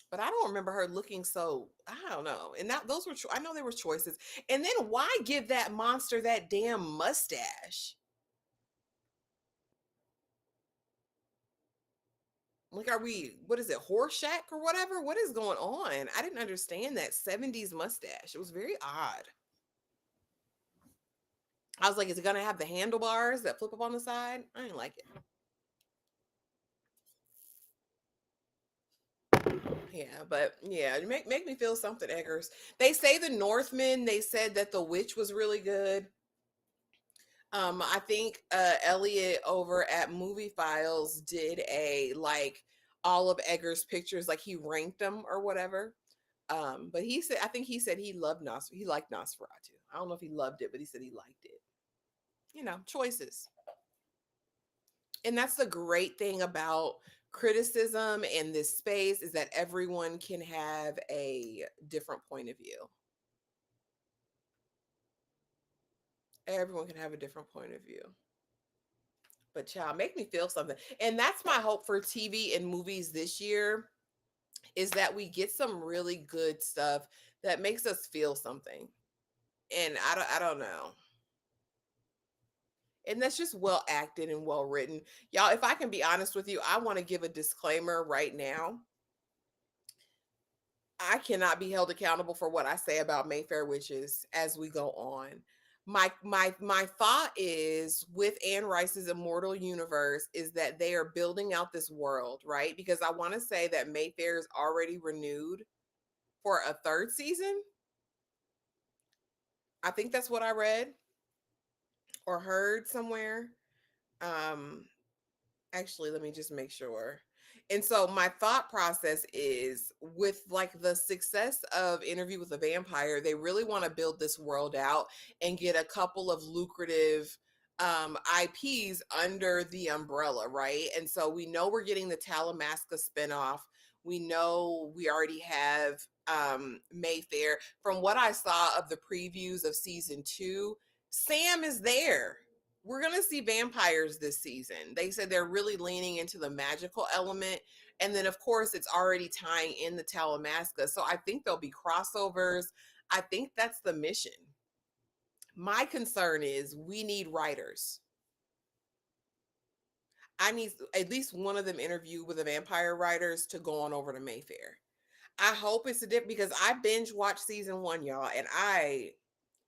but I don't remember her looking so. I don't know. And that those were. I know there were choices. And then why give that monster that damn mustache? Like, are we? What is it? Horseshack or whatever? What is going on? I didn't understand that 70s mustache. It was very odd. I was like, is it gonna have the handlebars that flip up on the side? I didn't like it. Yeah, but yeah, make me feel something, Eggers. They say the Northmen. They said that the witch was really good. I think Elliot over at Movie Files did a like all of Eggers' pictures, like he ranked them or whatever. But I think he said he loved he liked Nosferatu. I don't know if he loved it, but he said he liked it. Choices. And that's the great thing about criticism in this space is that everyone can have a different point of view. Everyone can have a different point of view. But child, make me feel something. And that's my hope for TV and movies this year is that we get some really good stuff that makes us feel something. And I don't know. And that's just well acted and well written. Y'all, if I can be honest with you, I want to give a disclaimer right now. I cannot be held accountable for what I say about Mayfair Witches as we go on. My thought is with Anne Rice's Immortal Universe is that they are building out this world, right? Because I want to say that Mayfair is already renewed for a third season. I think that's what I read or heard somewhere. Um Actually, let me just make sure. And so my thought process is with like the success of Interview with a Vampire, they really want to build this world out and get a couple of lucrative IPs under the umbrella, right? And so we know we're getting the Talamasca spinoff. We know we already have Mayfair. From what I saw of the previews of season 2, Sam is there. We're going to see vampires this season. They said they're really leaning into the magical element. And then, of course, it's already tying in the Talamasca. So I think there'll be crossovers. I think that's the mission. My concern is we need writers. I need at least one of them Interview with the Vampire writers to go on over to Mayfair. I hope it's a dip because I binge watched season 1, y'all, and I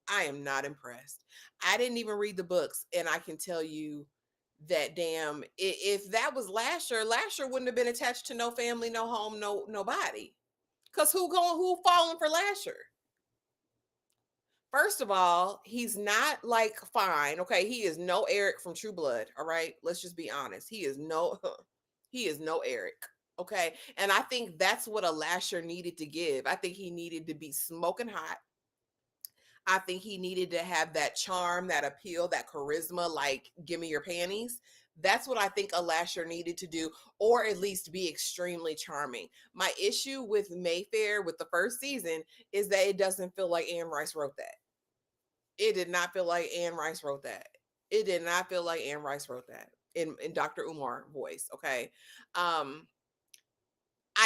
am not impressed. I didn't even read the books, and I can tell you that damn, if that was Lasher, Lasher wouldn't have been attached to no family, no home, nobody. Cause who falling for Lasher? First of all, he's not like fine. Okay, he is no Eric from True Blood. All right, let's just be honest. He is no, he is no Eric. Okay, and I think that's what a Lasher needed to give. I think he needed to be smoking hot. I think he needed to have that charm, that appeal, that charisma, like, give me your panties. That's what I think a Lasher needed to do, or at least be extremely charming. My issue with Mayfair with the first season is that it doesn't feel like Anne Rice wrote that. It did not feel like Anne Rice wrote that. It did not feel like Anne Rice wrote that in Dr. Umar voice. Okay. I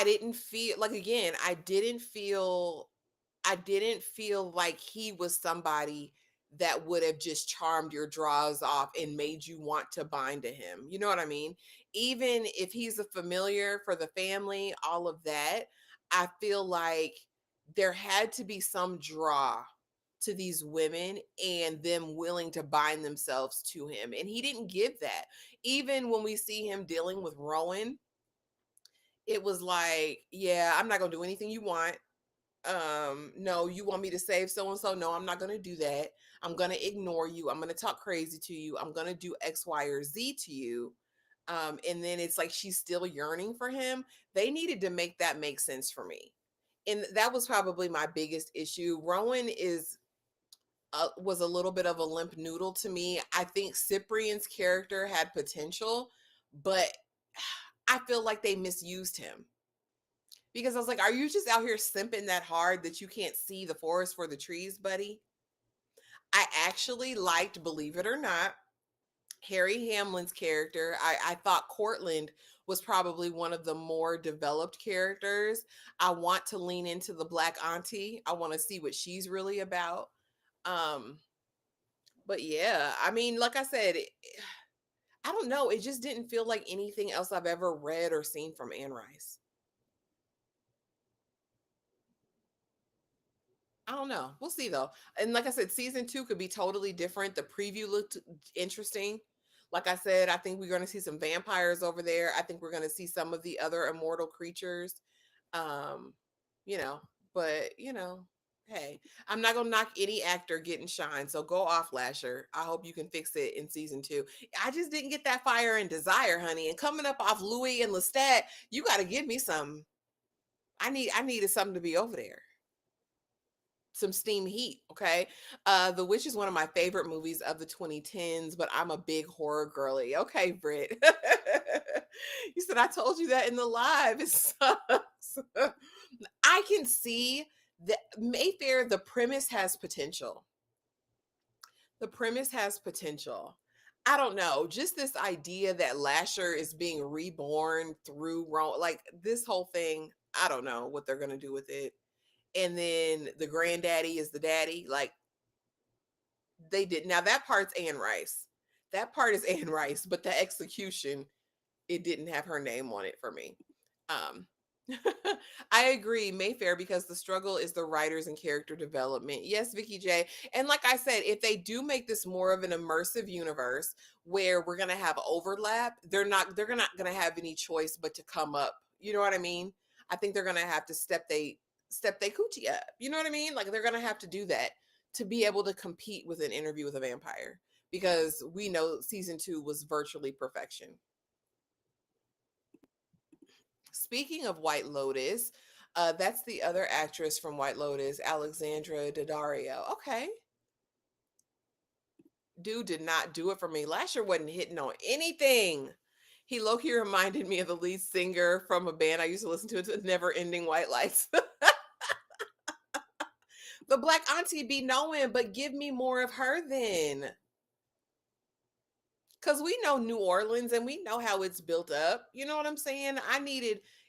didn't feel like, again, I didn't feel like he was somebody that would have just charmed your draws off and made you want to bind to him. You know what I mean? Even if he's a familiar for the family, all of that, I feel like there had to be some draw to these women and them willing to bind themselves to him. And he didn't give that. Even when we see him dealing with Rowan, it was like, yeah, I'm not going to do anything you want. No, you want me to save so and so? No, I'm not going to do that. I'm going to ignore you. I'm going to talk crazy to you. I'm going to do X, Y, or Z to you. And then it's like she's still yearning for him. They needed to make that make sense for me. And that was probably my biggest issue. Rowan was a little bit of a limp noodle to me. I think Cyprian's character had potential, but I feel like they misused him. Because I was like, are you just out here simping that hard that you can't see the forest for the trees, buddy? I actually liked, believe it or not, Harry Hamlin's character. I thought Cortland was probably one of the more developed characters. I want to lean into the Black Auntie. I want to see what she's really about. But yeah, I mean, like I said, I don't know. It just didn't feel like anything else I've ever read or seen from Anne Rice. I don't know. We'll see though. And like I said, season 2 could be totally different. The preview looked interesting. Like I said, I think we're going to see some vampires over there. I think we're going to see some of the other immortal creatures. Um, you know, but hey, I'm not going to knock any actor getting shine. So go off, Lasher. I hope you can fix it in season 2. I just didn't get that fire and desire, honey. And coming up off Louis and Lestat, you got to give me some. I needed something to be over there, some steam heat. Okay. The Witch is one of my favorite movies of the 2010s, but I'm a big horror girly. Okay, Britt. You said I told you that in the live. It sucks. I can see that Mayfair, the premise has potential. The premise has potential. I don't know, just this idea that Lasher is being reborn through Rome, like this whole thing, I don't know what they're gonna do with it. And then the granddaddy is the daddy. Like they did. Now that part's Anne Rice. That part is Anne Rice, but the execution, it didn't have her name on it for me. Um, I agree, Mayfair, because the struggle is the writers and character development. Yes, Vicky J. And like I said, if they do make this more of an immersive universe where we're gonna have overlap, they're not gonna have any choice but to come up. You know what I mean? I think they're gonna have to step they coochie up. You know what I mean? Like they're gonna have to do that to be able to compete with an interview with a vampire. Because we know season 2 was virtually perfection. Speaking of White Lotus, that's the other actress from White Lotus, Alexandra Daddario. Okay. Dude did not do it for me. Last year wasn't hitting on anything. He low-key reminded me of the lead singer from a band I used to listen to. It's Never Ending White Lights. The Black Auntie be knowing, but give me more of her then. Because we know New Orleans and we know how it's built up. You know what I'm saying?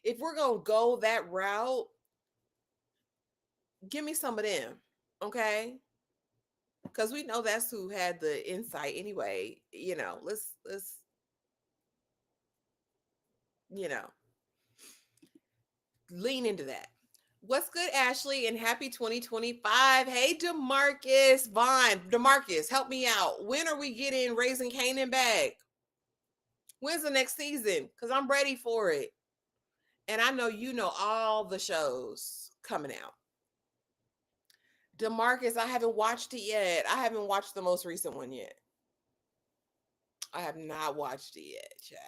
If we're going to go that route, give me some of them. Okay. Because we know that's who had the insight anyway. Let's you know lean into that. What's good, Ashley, and happy 2025. Hey, Demarcus Vaughn. Demarcus, help me out. When are we getting Raising Canaan back? When's the next season? Because I'm ready for it. And I know you know all the shows coming out. Demarcus, I haven't watched it yet. I haven't watched the most recent one yet. I have not watched it yet, child.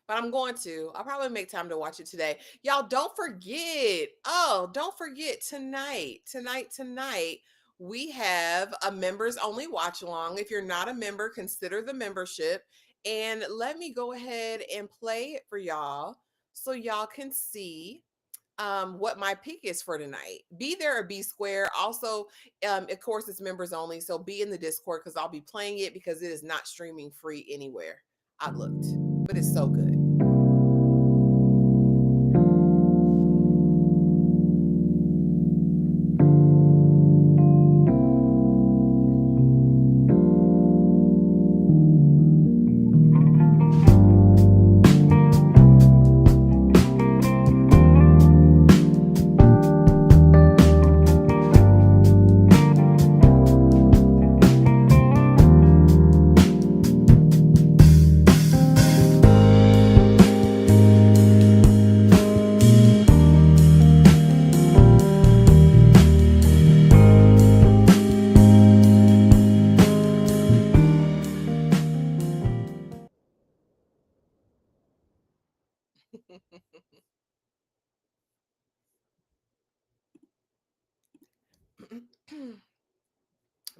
But I'm going to. I'll probably make time to watch it today. Y'all, don't forget. Oh, don't forget tonight, we have a members only watch along. If you're not a member, consider the membership. And let me go ahead and play it for y'all so y'all can see what my pick is for tonight. Be there or be square. Also, of course, it's members only. So be in the Discord because I'll be playing it because it is not streaming free anywhere. I've looked, but it's so good.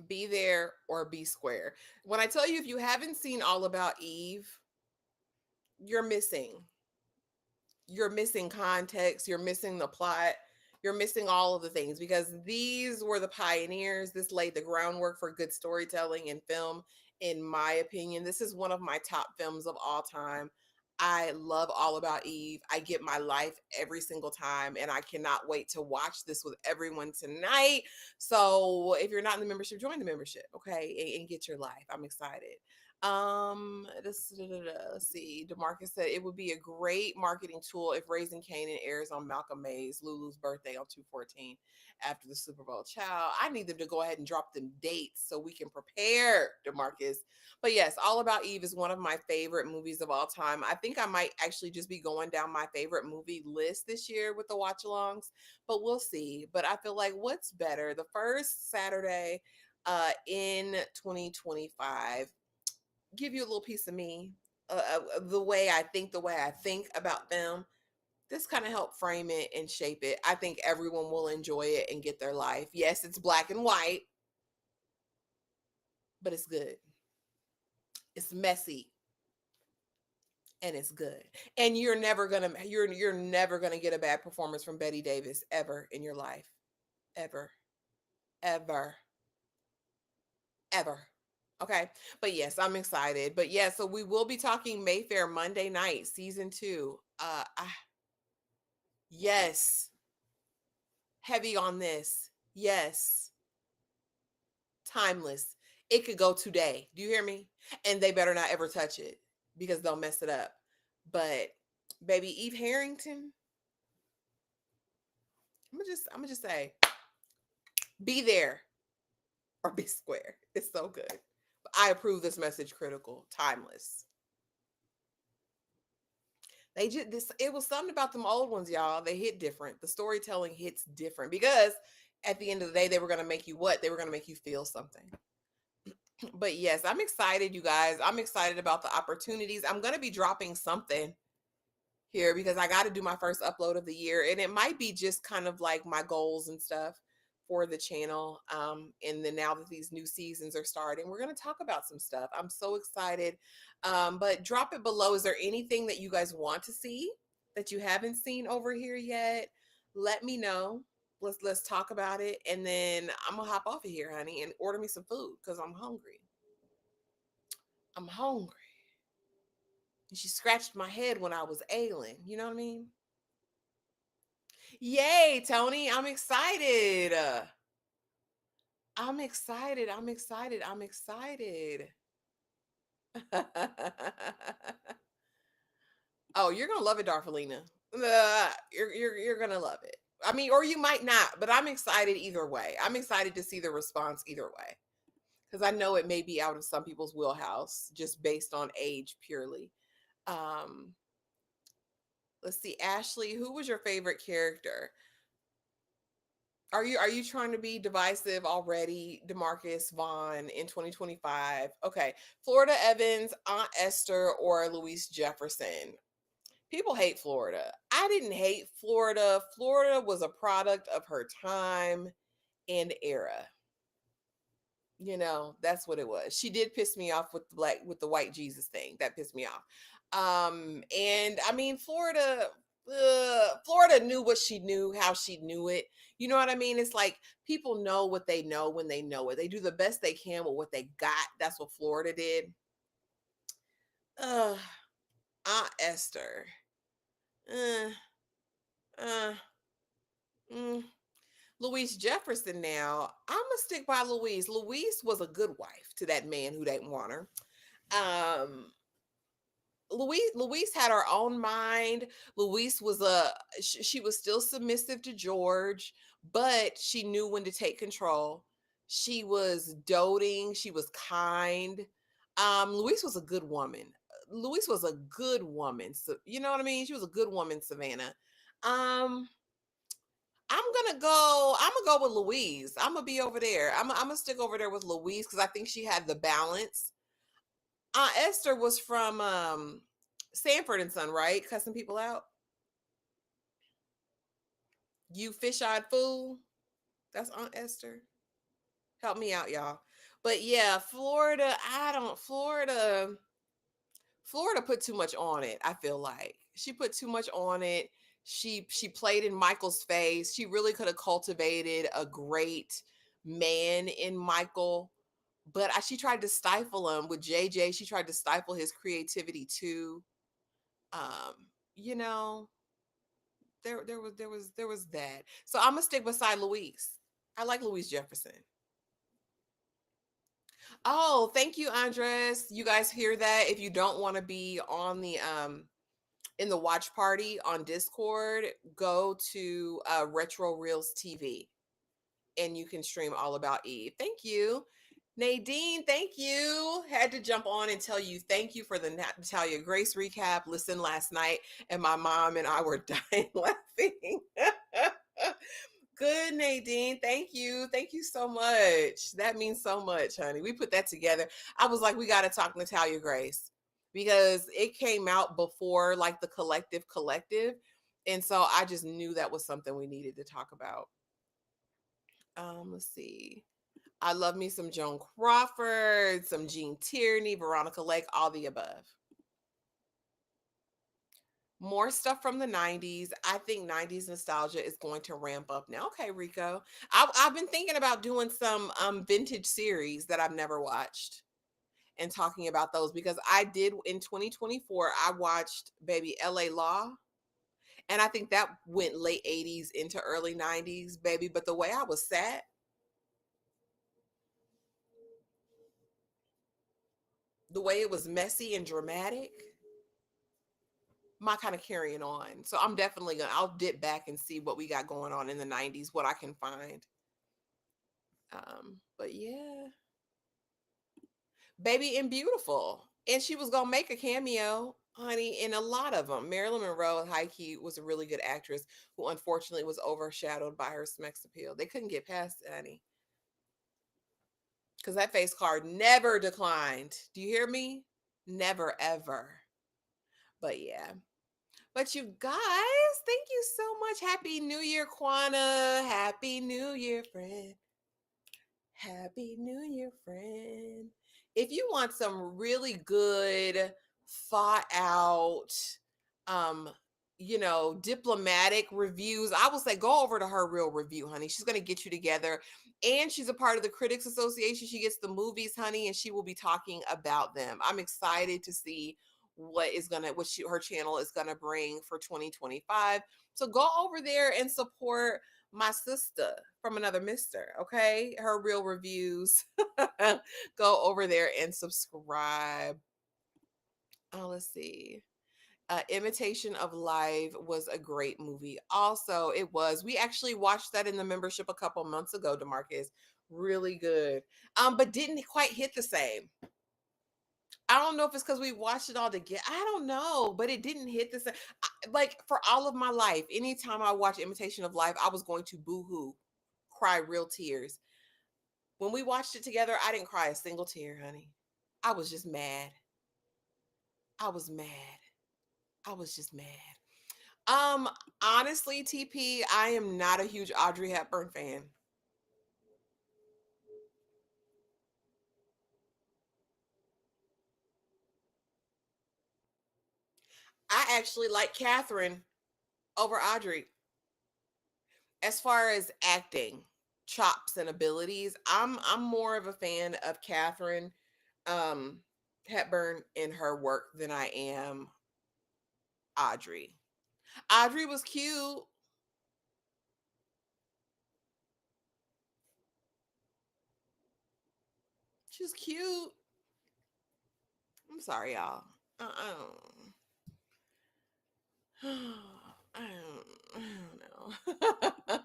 Be there or be square. When I tell you, if you haven't seen All About Eve, you're missing. You're missing context. You're missing the plot. You're missing all of the things because these were the pioneers. This laid the groundwork for good storytelling in film, in my opinion. This is one of my top films of all time. I love All About Eve. I get my life every single time, and I cannot wait to watch this with everyone tonight. So, if you're not in the membership, join the membership, okay, and get your life. I'm excited. Let's see. Demarcus said it would be a great marketing tool if Raising Canaan airs on Malcolm May's Lulu's birthday on 2/14 after the Super Bowl. Child, I need them to go ahead and drop them dates so we can prepare, Demarcus. But yes, All About Eve is one of my favorite movies of all time. I think I might actually just be going down my favorite movie list this year with the watch alongs, but we'll see. But I feel like what's better, the first Saturday in 2025, give you a little piece of me, the way I think about them. This kind of help frame it and shape it. I think everyone will enjoy it and get their life. Yes, it's black and white, but it's good. It's messy and it's good. And you're never gonna get a bad performance from Betty Davis ever in your life, ever, ever. ever. Okay. But yes, I'm excited. But yeah, so we will be talking Mayfair Monday night, season 2. Yes, heavy on this. Yes, timeless. It could go today. Do you hear me? And they better not ever touch it because they'll mess it up. But baby Eve Harrington, I'm gonna just say, be there or be square. It's so good. I approve this message critical, timeless. They just this it was something about them old ones, y'all. They hit different. The storytelling hits different because at the end of the day, they were gonna make you what? They were gonna make you feel something. But yes, I'm excited, you guys. I'm excited about the opportunities. I'm gonna be dropping something here because I got to do my first upload of the year, and it might be just kind of like my goals and stuff for the channel. And then now that these new seasons are starting, we're going to talk about some stuff. I'm so excited. But drop it below. Is there anything that you guys want to see that you haven't seen over here yet? Let me know. Let's talk about it, and then I'm gonna hop off of here, honey, and order me some food because I'm hungry. I'm hungry. And she scratched my head when I was ailing. You know what I mean? Yay, Tony. I'm excited. I'm excited. I'm excited. I'm excited. Oh, you're gonna love it, Darfalina. You're gonna love it. I mean, or you might not, but I'm excited either way. I'm excited to see the response either way. Because I know it may be out of some people's wheelhouse just based on age purely. Um, let's see, Ashley, who was your favorite character? Are you trying to be divisive already, Demarcus Vaughn in 2025? Okay. Florida Evans, Aunt Esther, or Louise Jefferson? People hate Florida. I didn't hate Florida. Florida was a product of her time and era. That's what it was. She did piss me off with the white Jesus thing. That pissed me off. And I mean, Florida knew what she knew, how she knew it. You know what I mean? It's like people know what they know when they know it. They do the best they can with what they got. That's what Florida did. Uh, Aunt Esther. Uh, uh, mm. Louise Jefferson now. I'm gonna stick by Louise. Louise was a good wife to that man who didn't want her. Um, Louise had her own mind. Louise was she was still submissive to George, but she knew when to take control. She was doting, she was kind. Louise was a good woman. Louise was a good woman. So you know what I mean? She was a good woman, Savannah. Um I'm gonna go with Louise. I'm gonna be over there. I'm gonna stick over there with Louise because I think she had the balance. Esther was from Sanford and Son, right? Cussing people out. You fish-eyed fool. That's Aunt Esther. Help me out, y'all. But yeah, Florida. I don't. Florida put too much on it. I feel like she put too much on it. She played in Michael's face. She really could have cultivated a great man in Michael, but she tried to stifle him with JJ. She tried to stifle his creativity too. Um, you know, there was that. So I'm gonna stick beside Louise. I like Louise Jefferson. Oh, thank you, Andres. You guys hear that? If you don't want to be on the in the watch party on Discord, go to Retro Reels TV and you can stream all about Eve. Thank you. Nadine, thank you. Had to jump on and tell you thank you for the Natalia Grace recap. Listen last night, and my mom and I were dying laughing. Good, Nadine. Thank you. Thank you so much. That means so much, honey. We put that together. I was like, we got to talk Natalia Grace because it came out before like the collective. And so I just knew that was something we needed to talk about. Let's see. I love me some Joan Crawford, some Jean Tierney, Veronica Lake, all the above. More stuff from the 90s. I think 90s nostalgia is going to ramp up now. Okay, Rico. I've been thinking about doing some vintage series that I've never watched and talking about those because I did in 2024. I watched Baby LA Law, and I think that went late 80s into early 90s, baby. But the way I was sat, the way it was messy and dramatic, my kind of carrying on. So I'm definitely gonna I'll dip back and see what we got going on in the 90s, what I can find. But yeah, Baby and Beautiful. And she was gonna make a cameo, honey, in a lot of them. Marilyn Monroe, high key, was a really good actress who unfortunately was overshadowed by her sex appeal. They couldn't get past it, honey. Because that face card never declined. Do you hear me? Never ever. But yeah. But you guys, thank you so much. Happy New Year, Quana. Happy New Year, friend. Happy New Year, friend. If you want some really good, thought out, um, diplomatic reviews, I will say go over to her real review, honey. She's going to get you together. And she's a part of the Critics Association. She gets the movies, honey, and she will be talking about them. I'm excited to see her channel is gonna bring for 2025. So go over there and support my sister from another mister, okay? Her real reviews. Go over there and subscribe. Oh, let's see. Imitation of Life was a great movie. Also, it was. We actually watched that in the membership a couple months ago, DeMarcus. Really good. But didn't quite hit the same. I don't know if it's because we watched it all together. I don't know, but it didn't hit the same. Like for all of my life, anytime I watch Imitation of Life, I was going to boo-hoo, cry real tears. When we watched it together, I didn't cry a single tear, honey. I was just mad. I was mad. I was just mad. Honestly, TP, I am not a huge Audrey Hepburn fan. I actually like Catherine over Audrey. As far as acting chops and abilities, I'm more of a fan of Catherine um Hepburn in her work than I am Audrey. Audrey was cute. She's cute. I'm sorry, y'all. I don't know.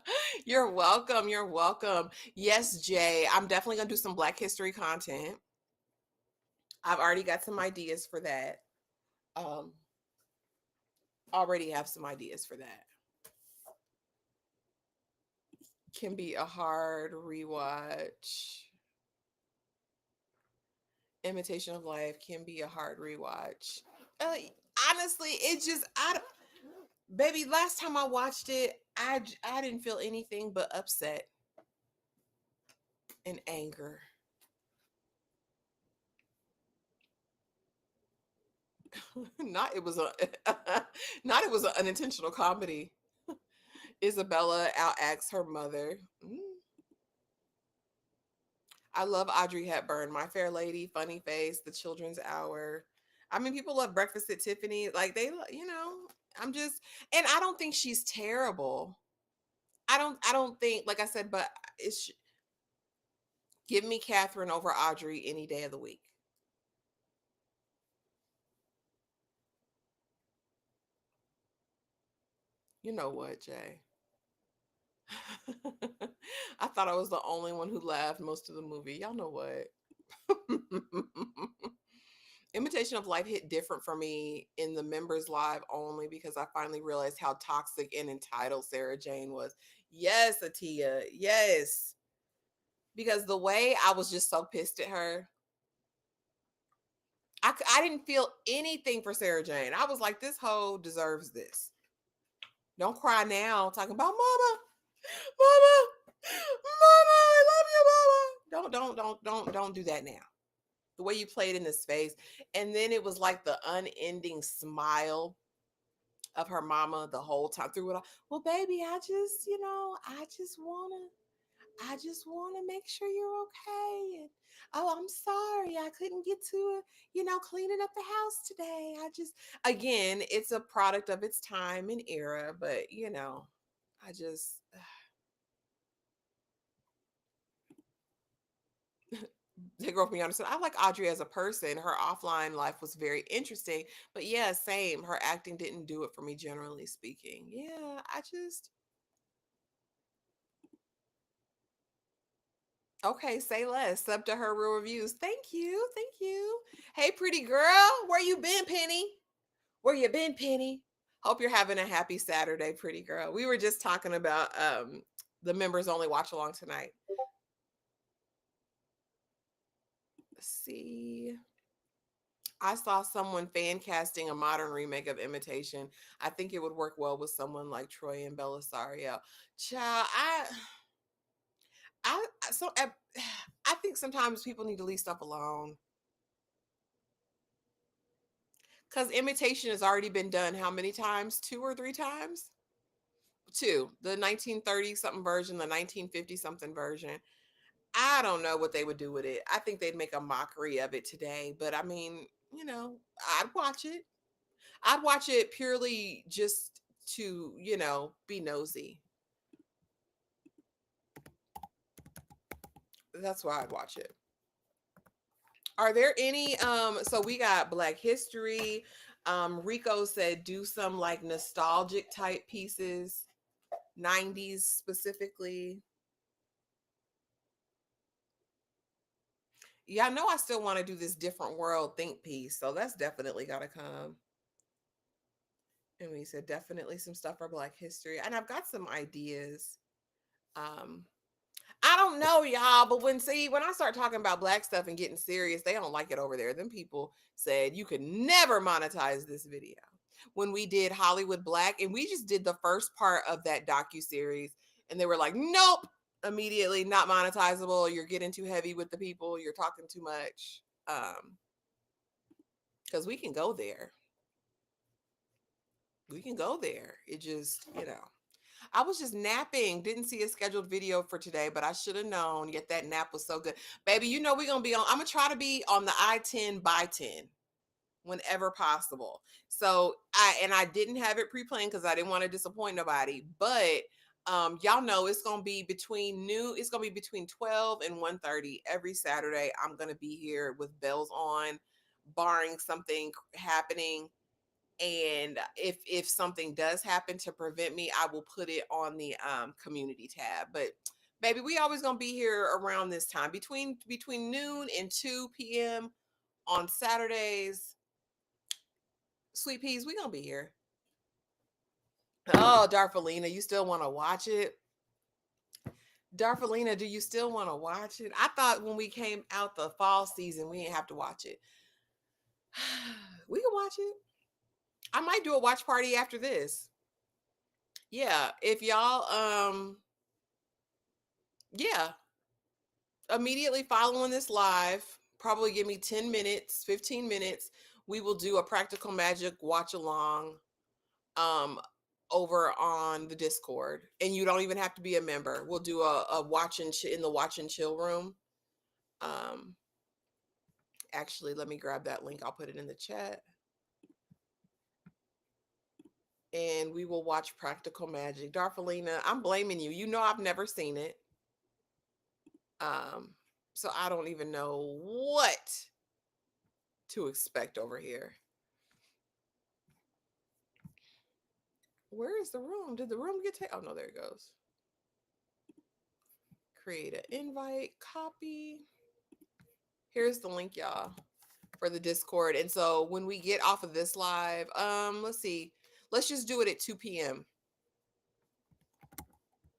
You're welcome. You're welcome. Yes, Jay. I'm definitely gonna do some Black History content. I've already got some ideas for that. Um, already have some ideas for that. Can be a hard rewatch. Imitation of Life can be a hard rewatch. Honestly, it just baby. Last time I watched it, I didn't feel anything but upset and anger. Not it was a not it was an unintentional comedy. Isabella outacts her mother. I love Audrey Hepburn, My Fair Lady, Funny Face, The Children's Hour. I mean, people love Breakfast at Tiffany. Like I'm just, and I don't think she's terrible. I don't think, like I said, but it's give me Catherine over Audrey any day of the week. You know what, Jay? I thought I was the only one who laughed most of the movie. Y'all know what? Imitation of Life hit different for me in the members live only because I finally realized how toxic and entitled Sarah Jane was. Yes, Atia. Yes. Because the way I was just so pissed at her, I didn't feel anything for Sarah Jane. I was like, this hoe deserves this. Don't cry now talking about mama, I love you, mama. Don't do that now. The way you played in his face. And then it was like the unending smile of her mama the whole time through it all. Well, baby, I just want to make sure you're okay. And oh, I'm sorry. I couldn't get to, cleaning up the house today. Again, it's a product of its time and era, but, I just, they grew up me honest. I like Audrey as a person. Her offline life was very interesting, but yeah, same. Her acting didn't do it for me, generally speaking. Yeah, okay, say less. Up to her real reviews. Thank you. Thank you. Hey, pretty girl. Where you been, Penny? Where you been, Penny? Hope you're having a happy Saturday, pretty girl. We were just talking about the members only watch along tonight. Let's see. I saw someone fan casting a modern remake of Imitation. I think it would work well with someone like Troy and Belisario. Child, I, so I think sometimes people need to leave stuff alone. Because Imitation has already been done how many times? 2 or 3 times? Two. The 1930 something version, the 1950 something version. I don't know what they would do with it. I think they'd make a mockery of it today. But I mean, I'd watch it. I'd watch it purely just to, be nosy. That's why I'd watch it. Are there any so we got Black History. Rico said do some like nostalgic type pieces, 90s specifically. Yeah, I know I still want to do this different world think piece, so that's definitely got to come. And we said definitely some stuff for Black History, and I've got some ideas. Um, I don't know, y'all, but when I start talking about Black stuff and getting serious, they don't like it over there. Them people said you could never monetize this video. When we did Hollywood Black, and we just did the first part of that docu series, and they were like, "Nope, immediately not monetizable. You're getting too heavy with the people. You're talking too much." Because we can go there. We can go there. It just, I was just napping. Didn't see a scheduled video for today, but I should have known. Yet that nap was so good. Baby, we're going to be on. I'm going to try to be on the I-10 by 10 whenever possible. So I didn't have it pre-planned because I didn't want to disappoint nobody. But y'all know it's going to be between noon. It's going to be between 12 and 1:30 every Saturday. I'm going to be here with bells on, barring something happening. And if something does happen to prevent me, I will put it on the community tab. But baby, we always gonna be here around this time between noon and 2 p.m. on Saturdays. Sweet peas, we gonna be here. Oh, Darfalina, you still want to watch it? Darfalina, do you still want to watch it? I thought when we came out the fall season, we didn't have to watch it. We can watch it. I might do a watch party after this. Yeah, if y'all yeah, immediately following this live, probably give me 10 minutes, 15 minutes, we will do a Practical Magic watch along um over on the Discord. And you don't even have to be a member. We'll do a watch and in the watch and chill room. Um Actually, let me grab that link. I'll put it in the chat. And we will watch Practical Magic. Darfalina, I'm blaming you. I've never seen it. So I don't even know what to expect over here. Where is the room? Did the room get taken? Oh no, there it goes. Create an invite, copy. Here's the link, y'all, for the Discord. And so when we get off of this live, let's see. Let's just do it at 2 p.m.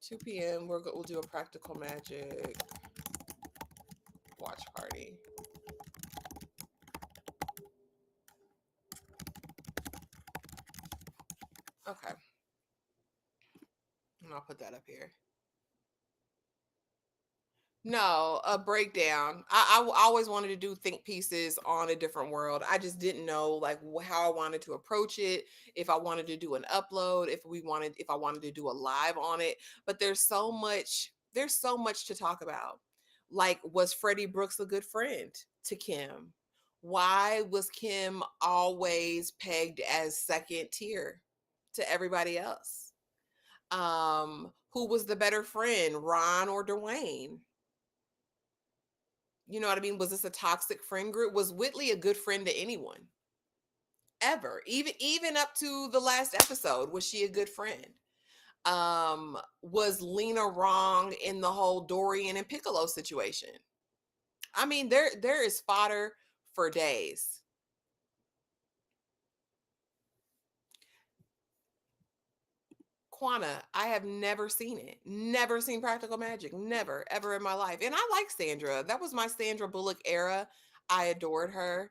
2 p.m. We'll do a Practical Magic watch party. Okay. And I'll put that up here. No, a breakdown. Always wanted to do think pieces on a different world. I just didn't know like how I wanted to approach it, if I wanted to do an upload, if I wanted to do a live on it. But there's so much to talk about. Like, was Freddie Brooks a good friend to Kim? Why was Kim always pegged as second tier to everybody else? Who was the better friend, Ron or Dwayne? You know what I mean? Was this a toxic friend group? Was Whitley a good friend to anyone ever? Even up to the last episode, was she a good friend? Was Lena wrong in the whole Dorian and Piccolo situation? I mean, there is fodder for days. Quana, I have never seen it. Never seen Practical Magic. Never, ever in my life. And I like Sandra. That was my Sandra Bullock era. I adored her.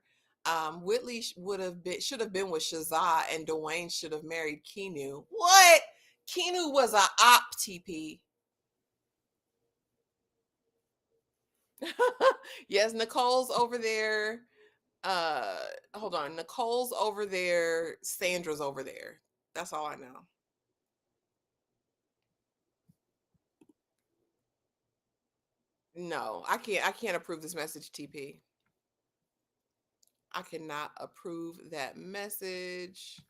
Whitley should have been with Shazaa, and Dwayne should have married Keanu. What? Keanu was a op TP. Yes, Nicole's over there. Uh Hold on. Nicole's over there. Sandra's over there. That's all I know. No, I can't approve this message, TP. I cannot approve that message.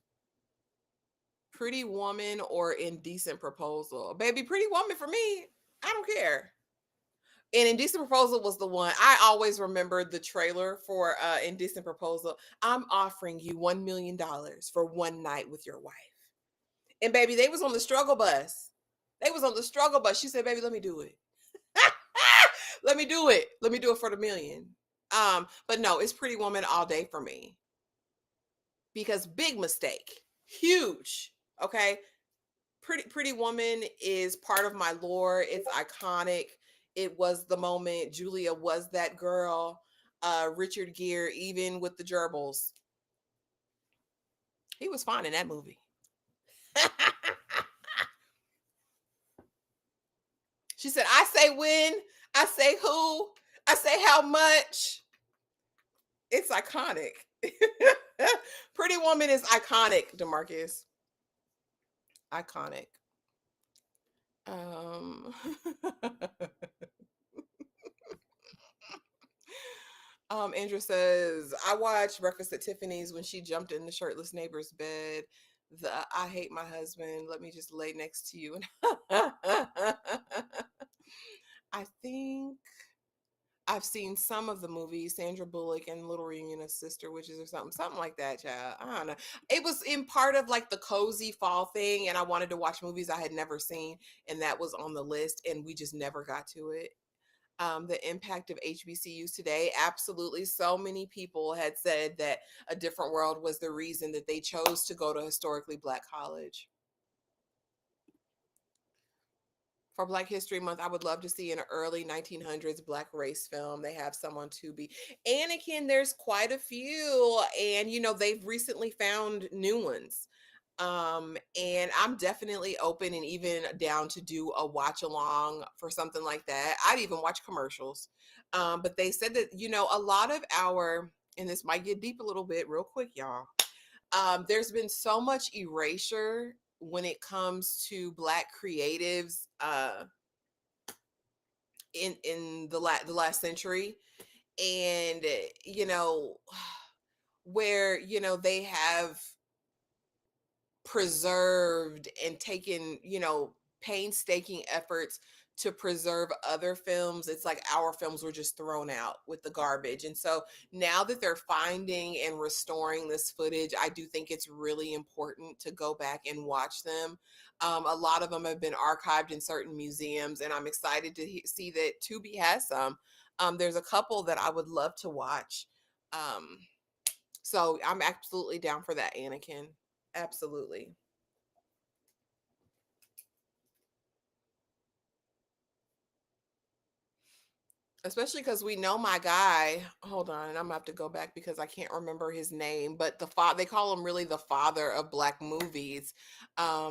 Pretty Woman or Indecent Proposal? Baby, Pretty Woman for me. I don't care. And Indecent Proposal was the one. I always remember the trailer for Indecent Proposal. I'm offering you $1 million for one night with your wife. And baby, they was on the struggle bus. They was on the struggle bus. She said, baby, let me do it. Let me do it. Let me do it for the million. But no, it's Pretty Woman all day for me. Because big mistake. Huge. Okay. Pretty Woman is part of my lore. It's iconic. It was the moment. Julia was that girl. Richard Gere, even with the gerbils, he was fine in that movie. She said, I say when, I say who, I say how much. It's iconic. Pretty Woman is iconic, Demarcus. Iconic. Um Andrew says, I watched Breakfast at Tiffany's when she jumped in the shirtless neighbor's bed. The I hate my husband. Let me just lay next to you. I think I've seen some of the movies, Sandra Bullock and Little Reunion of Sister Witches or something like that, child. I don't know. It was in part of like the cozy fall thing, and I wanted to watch movies I had never seen, and that was on the list, and we just never got to it. The impact of HBCUs today. Absolutely. So many people had said that A Different World was the reason that they chose to go to historically Black college. For Black History Month, I would love to see an early 1900s Black race film. They have someone to be. Anakin, there's quite a few. And, they've recently found new ones. And I'm definitely open and even down to do a watch along for something like that. I'd even watch commercials. But they said that, a lot of and this might get deep a little bit real quick, y'all. There's been so much erasure when it comes to Black creatives in the last century, and where they have preserved and taken, painstaking efforts to preserve other films. It's like our films were just thrown out with the garbage. And so now that they're finding and restoring this footage, I do think it's really important to go back and watch them. A lot of them have been archived in certain museums, and I'm excited to see that Tubi has some. There's a couple that I would love to watch. So I'm absolutely down for that, Anakin. Absolutely. Especially because we know my guy. Hold on, I'm gonna have to go back because I can't remember his name. But they call him really the father of black movies.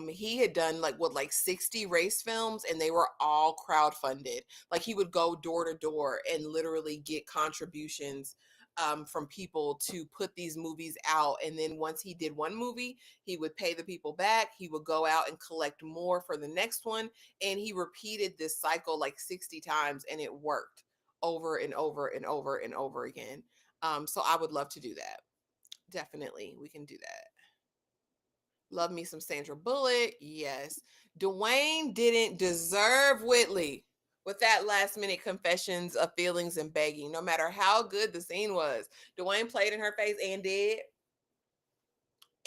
He had done like 60 race films, and they were all crowdfunded. Like he would go door to door and literally get contributions from people to put these movies out. And then once he did one movie, he would pay the people back. He would go out and collect more for the next one, and he repeated this cycle like 60 times, and it worked over and over and over and over again. So I would love to do that. Definitely, we can do that. Love me some Sandra Bullock. Yes. Dwayne didn't deserve Whitley with that last minute confessions of feelings and begging, no matter how good the scene was. Dwayne played in her face and did.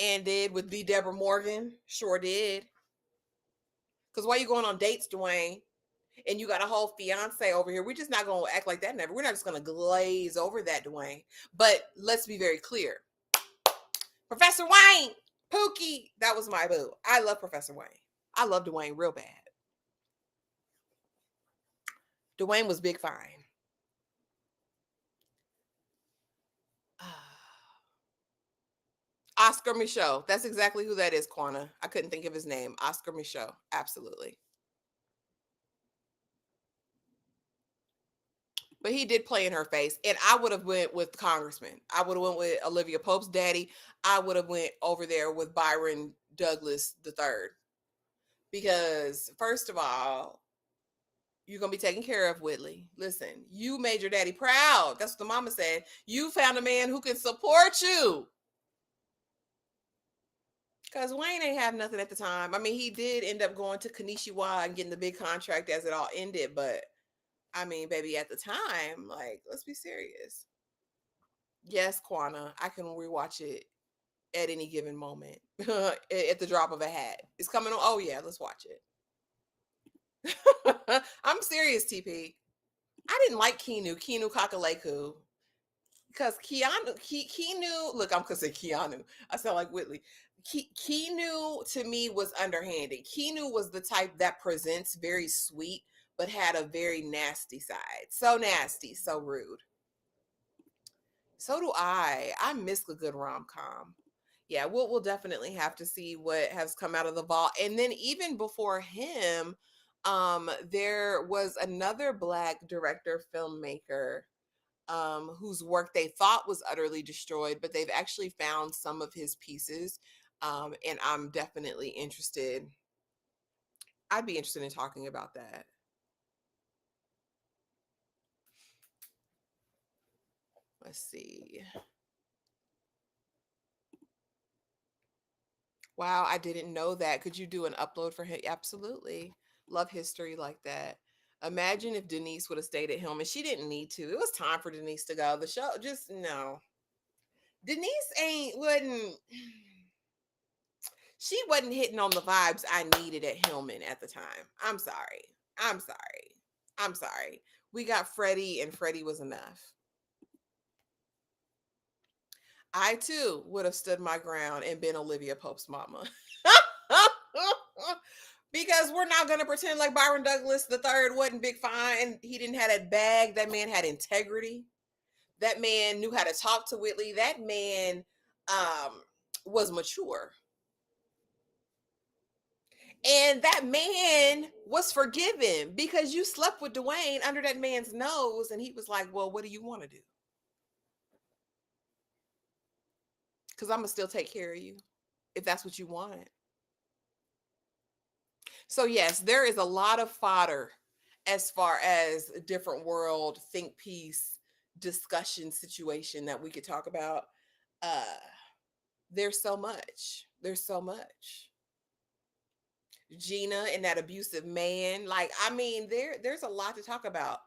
And did with B. Deborah Morgan. Sure did. Because why you going on dates, Dwayne? And you got a whole fiance over here. We're just not going to act like that. Never. We're not just going to glaze over that, Dwayne. But let's be very clear. Professor Wayne, Pookie, that was my boo. I love Professor Wayne. I love Dwayne real bad. Dwayne was big fine. Oscar Michaud. That's exactly who that is, Quana. I couldn't think of his name. Oscar Michaud. Absolutely. But he did play in her face, and I would have went with Congressman. I would have went with Olivia Pope's daddy. I would have went over there with Byron Douglas III, because first of all, you're gonna be taking care of Whitley. Listen, you made your daddy proud. That's what the mama said. You found a man who can support you. Because Wayne ain't have nothing at the time. I mean, he did end up going to Kanishiwa and getting the big contract as it all ended, but I mean, baby, at the time, like, let's be serious. Yes, Quana, I can rewatch it at any given moment at the drop of a hat. It's coming on. Oh, yeah, let's watch it. I'm serious, TP. I didn't like Kinu Kakaleku, because Keanu, look, I'm going to say Keanu. I sound like Whitley. Keanu to me was underhanded. Keanu was the type that presents very sweet, but had a very nasty side. So nasty, so rude. So do I. I miss a good rom-com. Yeah, we'll definitely have to see what has come out of the vault. And then even before him, there was another black director filmmaker whose work they thought was utterly destroyed, but they've actually found some of his pieces. And I'm definitely interested. I'd be interested in talking about that. Let's see. Wow, I didn't know that. Could you do an upload for him? Absolutely. Love history like that. Imagine if Denise would have stayed at home, and she didn't need to. It was time for Denise to go. The show just no. Denise wasn't she wasn't hitting on the vibes I needed at Hillman at the time. I'm sorry. I'm sorry. I'm sorry. We got Freddie, and Freddie was enough. I too would have stood my ground and been Olivia Pope's mama. Because we're not going to pretend like Byron Douglas III wasn't big fine. He didn't have that bag. That man had integrity. That man knew how to talk to Whitley. That man was mature. And that man was forgiven because you slept with Dwayne under that man's nose. And he was like, well, what do you want to do? Because I'm going to still take care of you if that's what you want. So, yes, there is a lot of fodder as far as a different world, think piece, discussion situation that we could talk about. There's so much. There's so much. Gina and that abusive man. Like, I mean, there's a lot to talk about.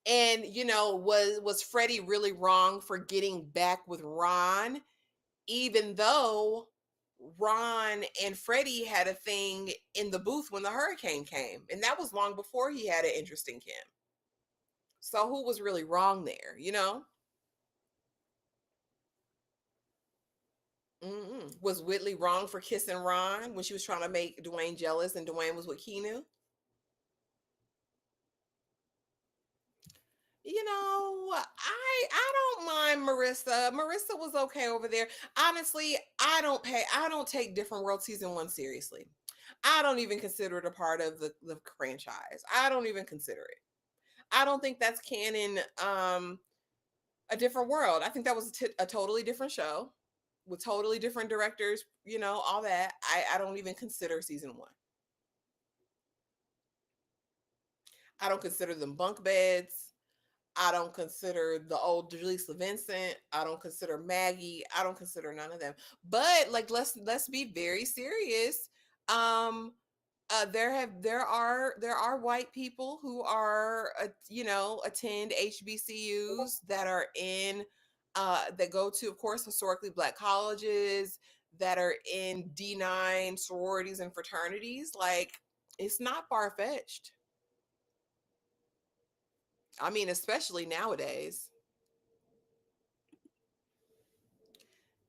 And was Freddie really wrong for getting back with Ron, even though Ron and Freddie had a thing in the booth when the hurricane came, and that was long before he had an interest in Kim. So who was really wrong there? Was Whitley wrong for kissing Ron when she was trying to make Dwayne jealous, and Dwayne was with Keanu? You know, I don't mind Marissa. Marissa was okay over there. Honestly, I don't take Different World season 1 seriously. I don't even consider it a part of the franchise. I don't even consider it. I don't think that's canon. A Different World. I think that was a totally different show with totally different directors, you know, all that. I don't even consider season 1. I don't consider them bunk beds. I don't consider the old Jaleesa Vincent. I don't consider Maggie. I don't consider none of them. But like, let's be very serious. Um, there are white people who are you know, attend HBCUs that are in that go to, of course, historically black colleges, that are in D9 sororities and fraternities. Like, it's not far fetched. I mean, especially nowadays.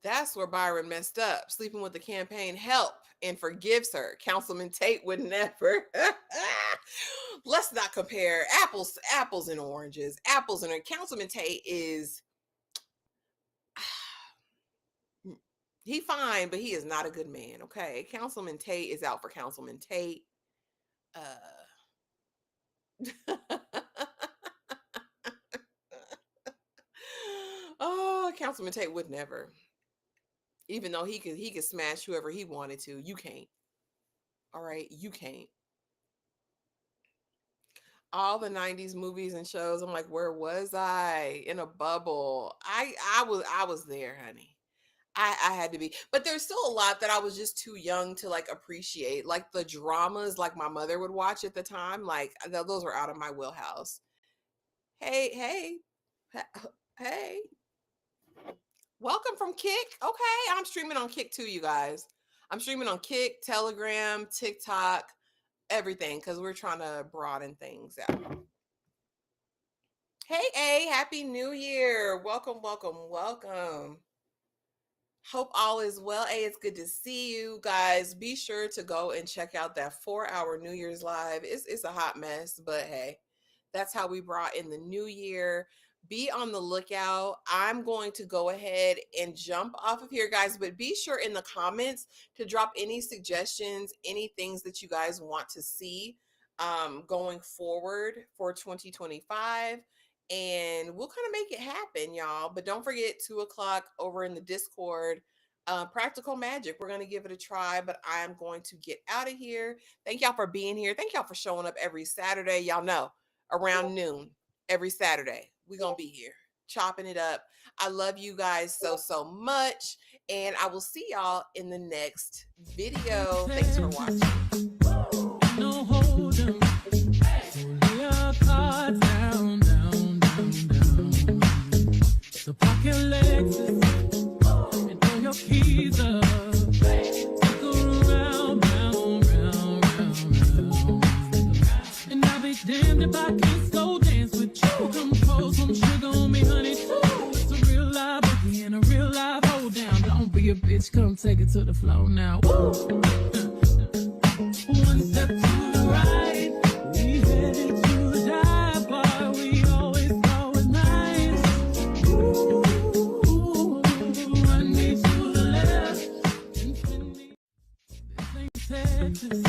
That's where Byron messed up, sleeping with the campaign help, and forgives her. Councilman Tate would never. Let's not compare apples and oranges. Apples and Councilman Tate is he fine, but he is not a good man. Okay, Councilman Tate is out for Councilman Tate. Oh, Councilman Tate would never. Even though he could smash whoever he wanted to, you can't. All right, you can't. All the 90s movies and shows, I'm like, where was I? In a bubble. I was there, honey. I had to be. But there's still a lot that I was just too young to like appreciate. Like the dramas like my mother would watch at the time, like those were out of my wheelhouse. Hey, hey. Welcome from Kick. Okay, I'm streaming on Kick too, you guys. I'm streaming on Kick, Telegram, TikTok, everything, because we're trying to broaden things out. Hey, A, Happy New Year. Welcome. Hope all is well. A, it's good to see you guys. Be sure to go and check out that 4-hour New Year's live. It's a hot mess, but hey, that's how we brought in the new year. Be on the lookout. I'm going to go ahead and jump off of here, guys, but be sure in the comments to drop any suggestions, any things that you guys want to see going forward for 2025. And we'll kind of make it happen, y'all. But don't forget, 2:00 over in the Discord, Practical Magic. We're going to give it a try, but I'm going to get out of here. Thank y'all for being here. Thank y'all for showing up every Saturday. Y'all know, around noon, every Saturday, we're going to be here chopping it up. I love you guys so much. And I will see y'all in the next video. Thanks for watching. No hold 'em. Lay your cards down. So park your Lexus and throw your keys up. Circle round. And I'll be damned if I can't slow dance with you. Come pour some sugar on me, honey, too. It's a real live boogie and a real live hold down. Don't be a bitch, come take it to the floor now. Woo! One step to the right, we headed to the dive bar. We always go with nice. Ooh, run me to the left and spin me. This ain't Texas.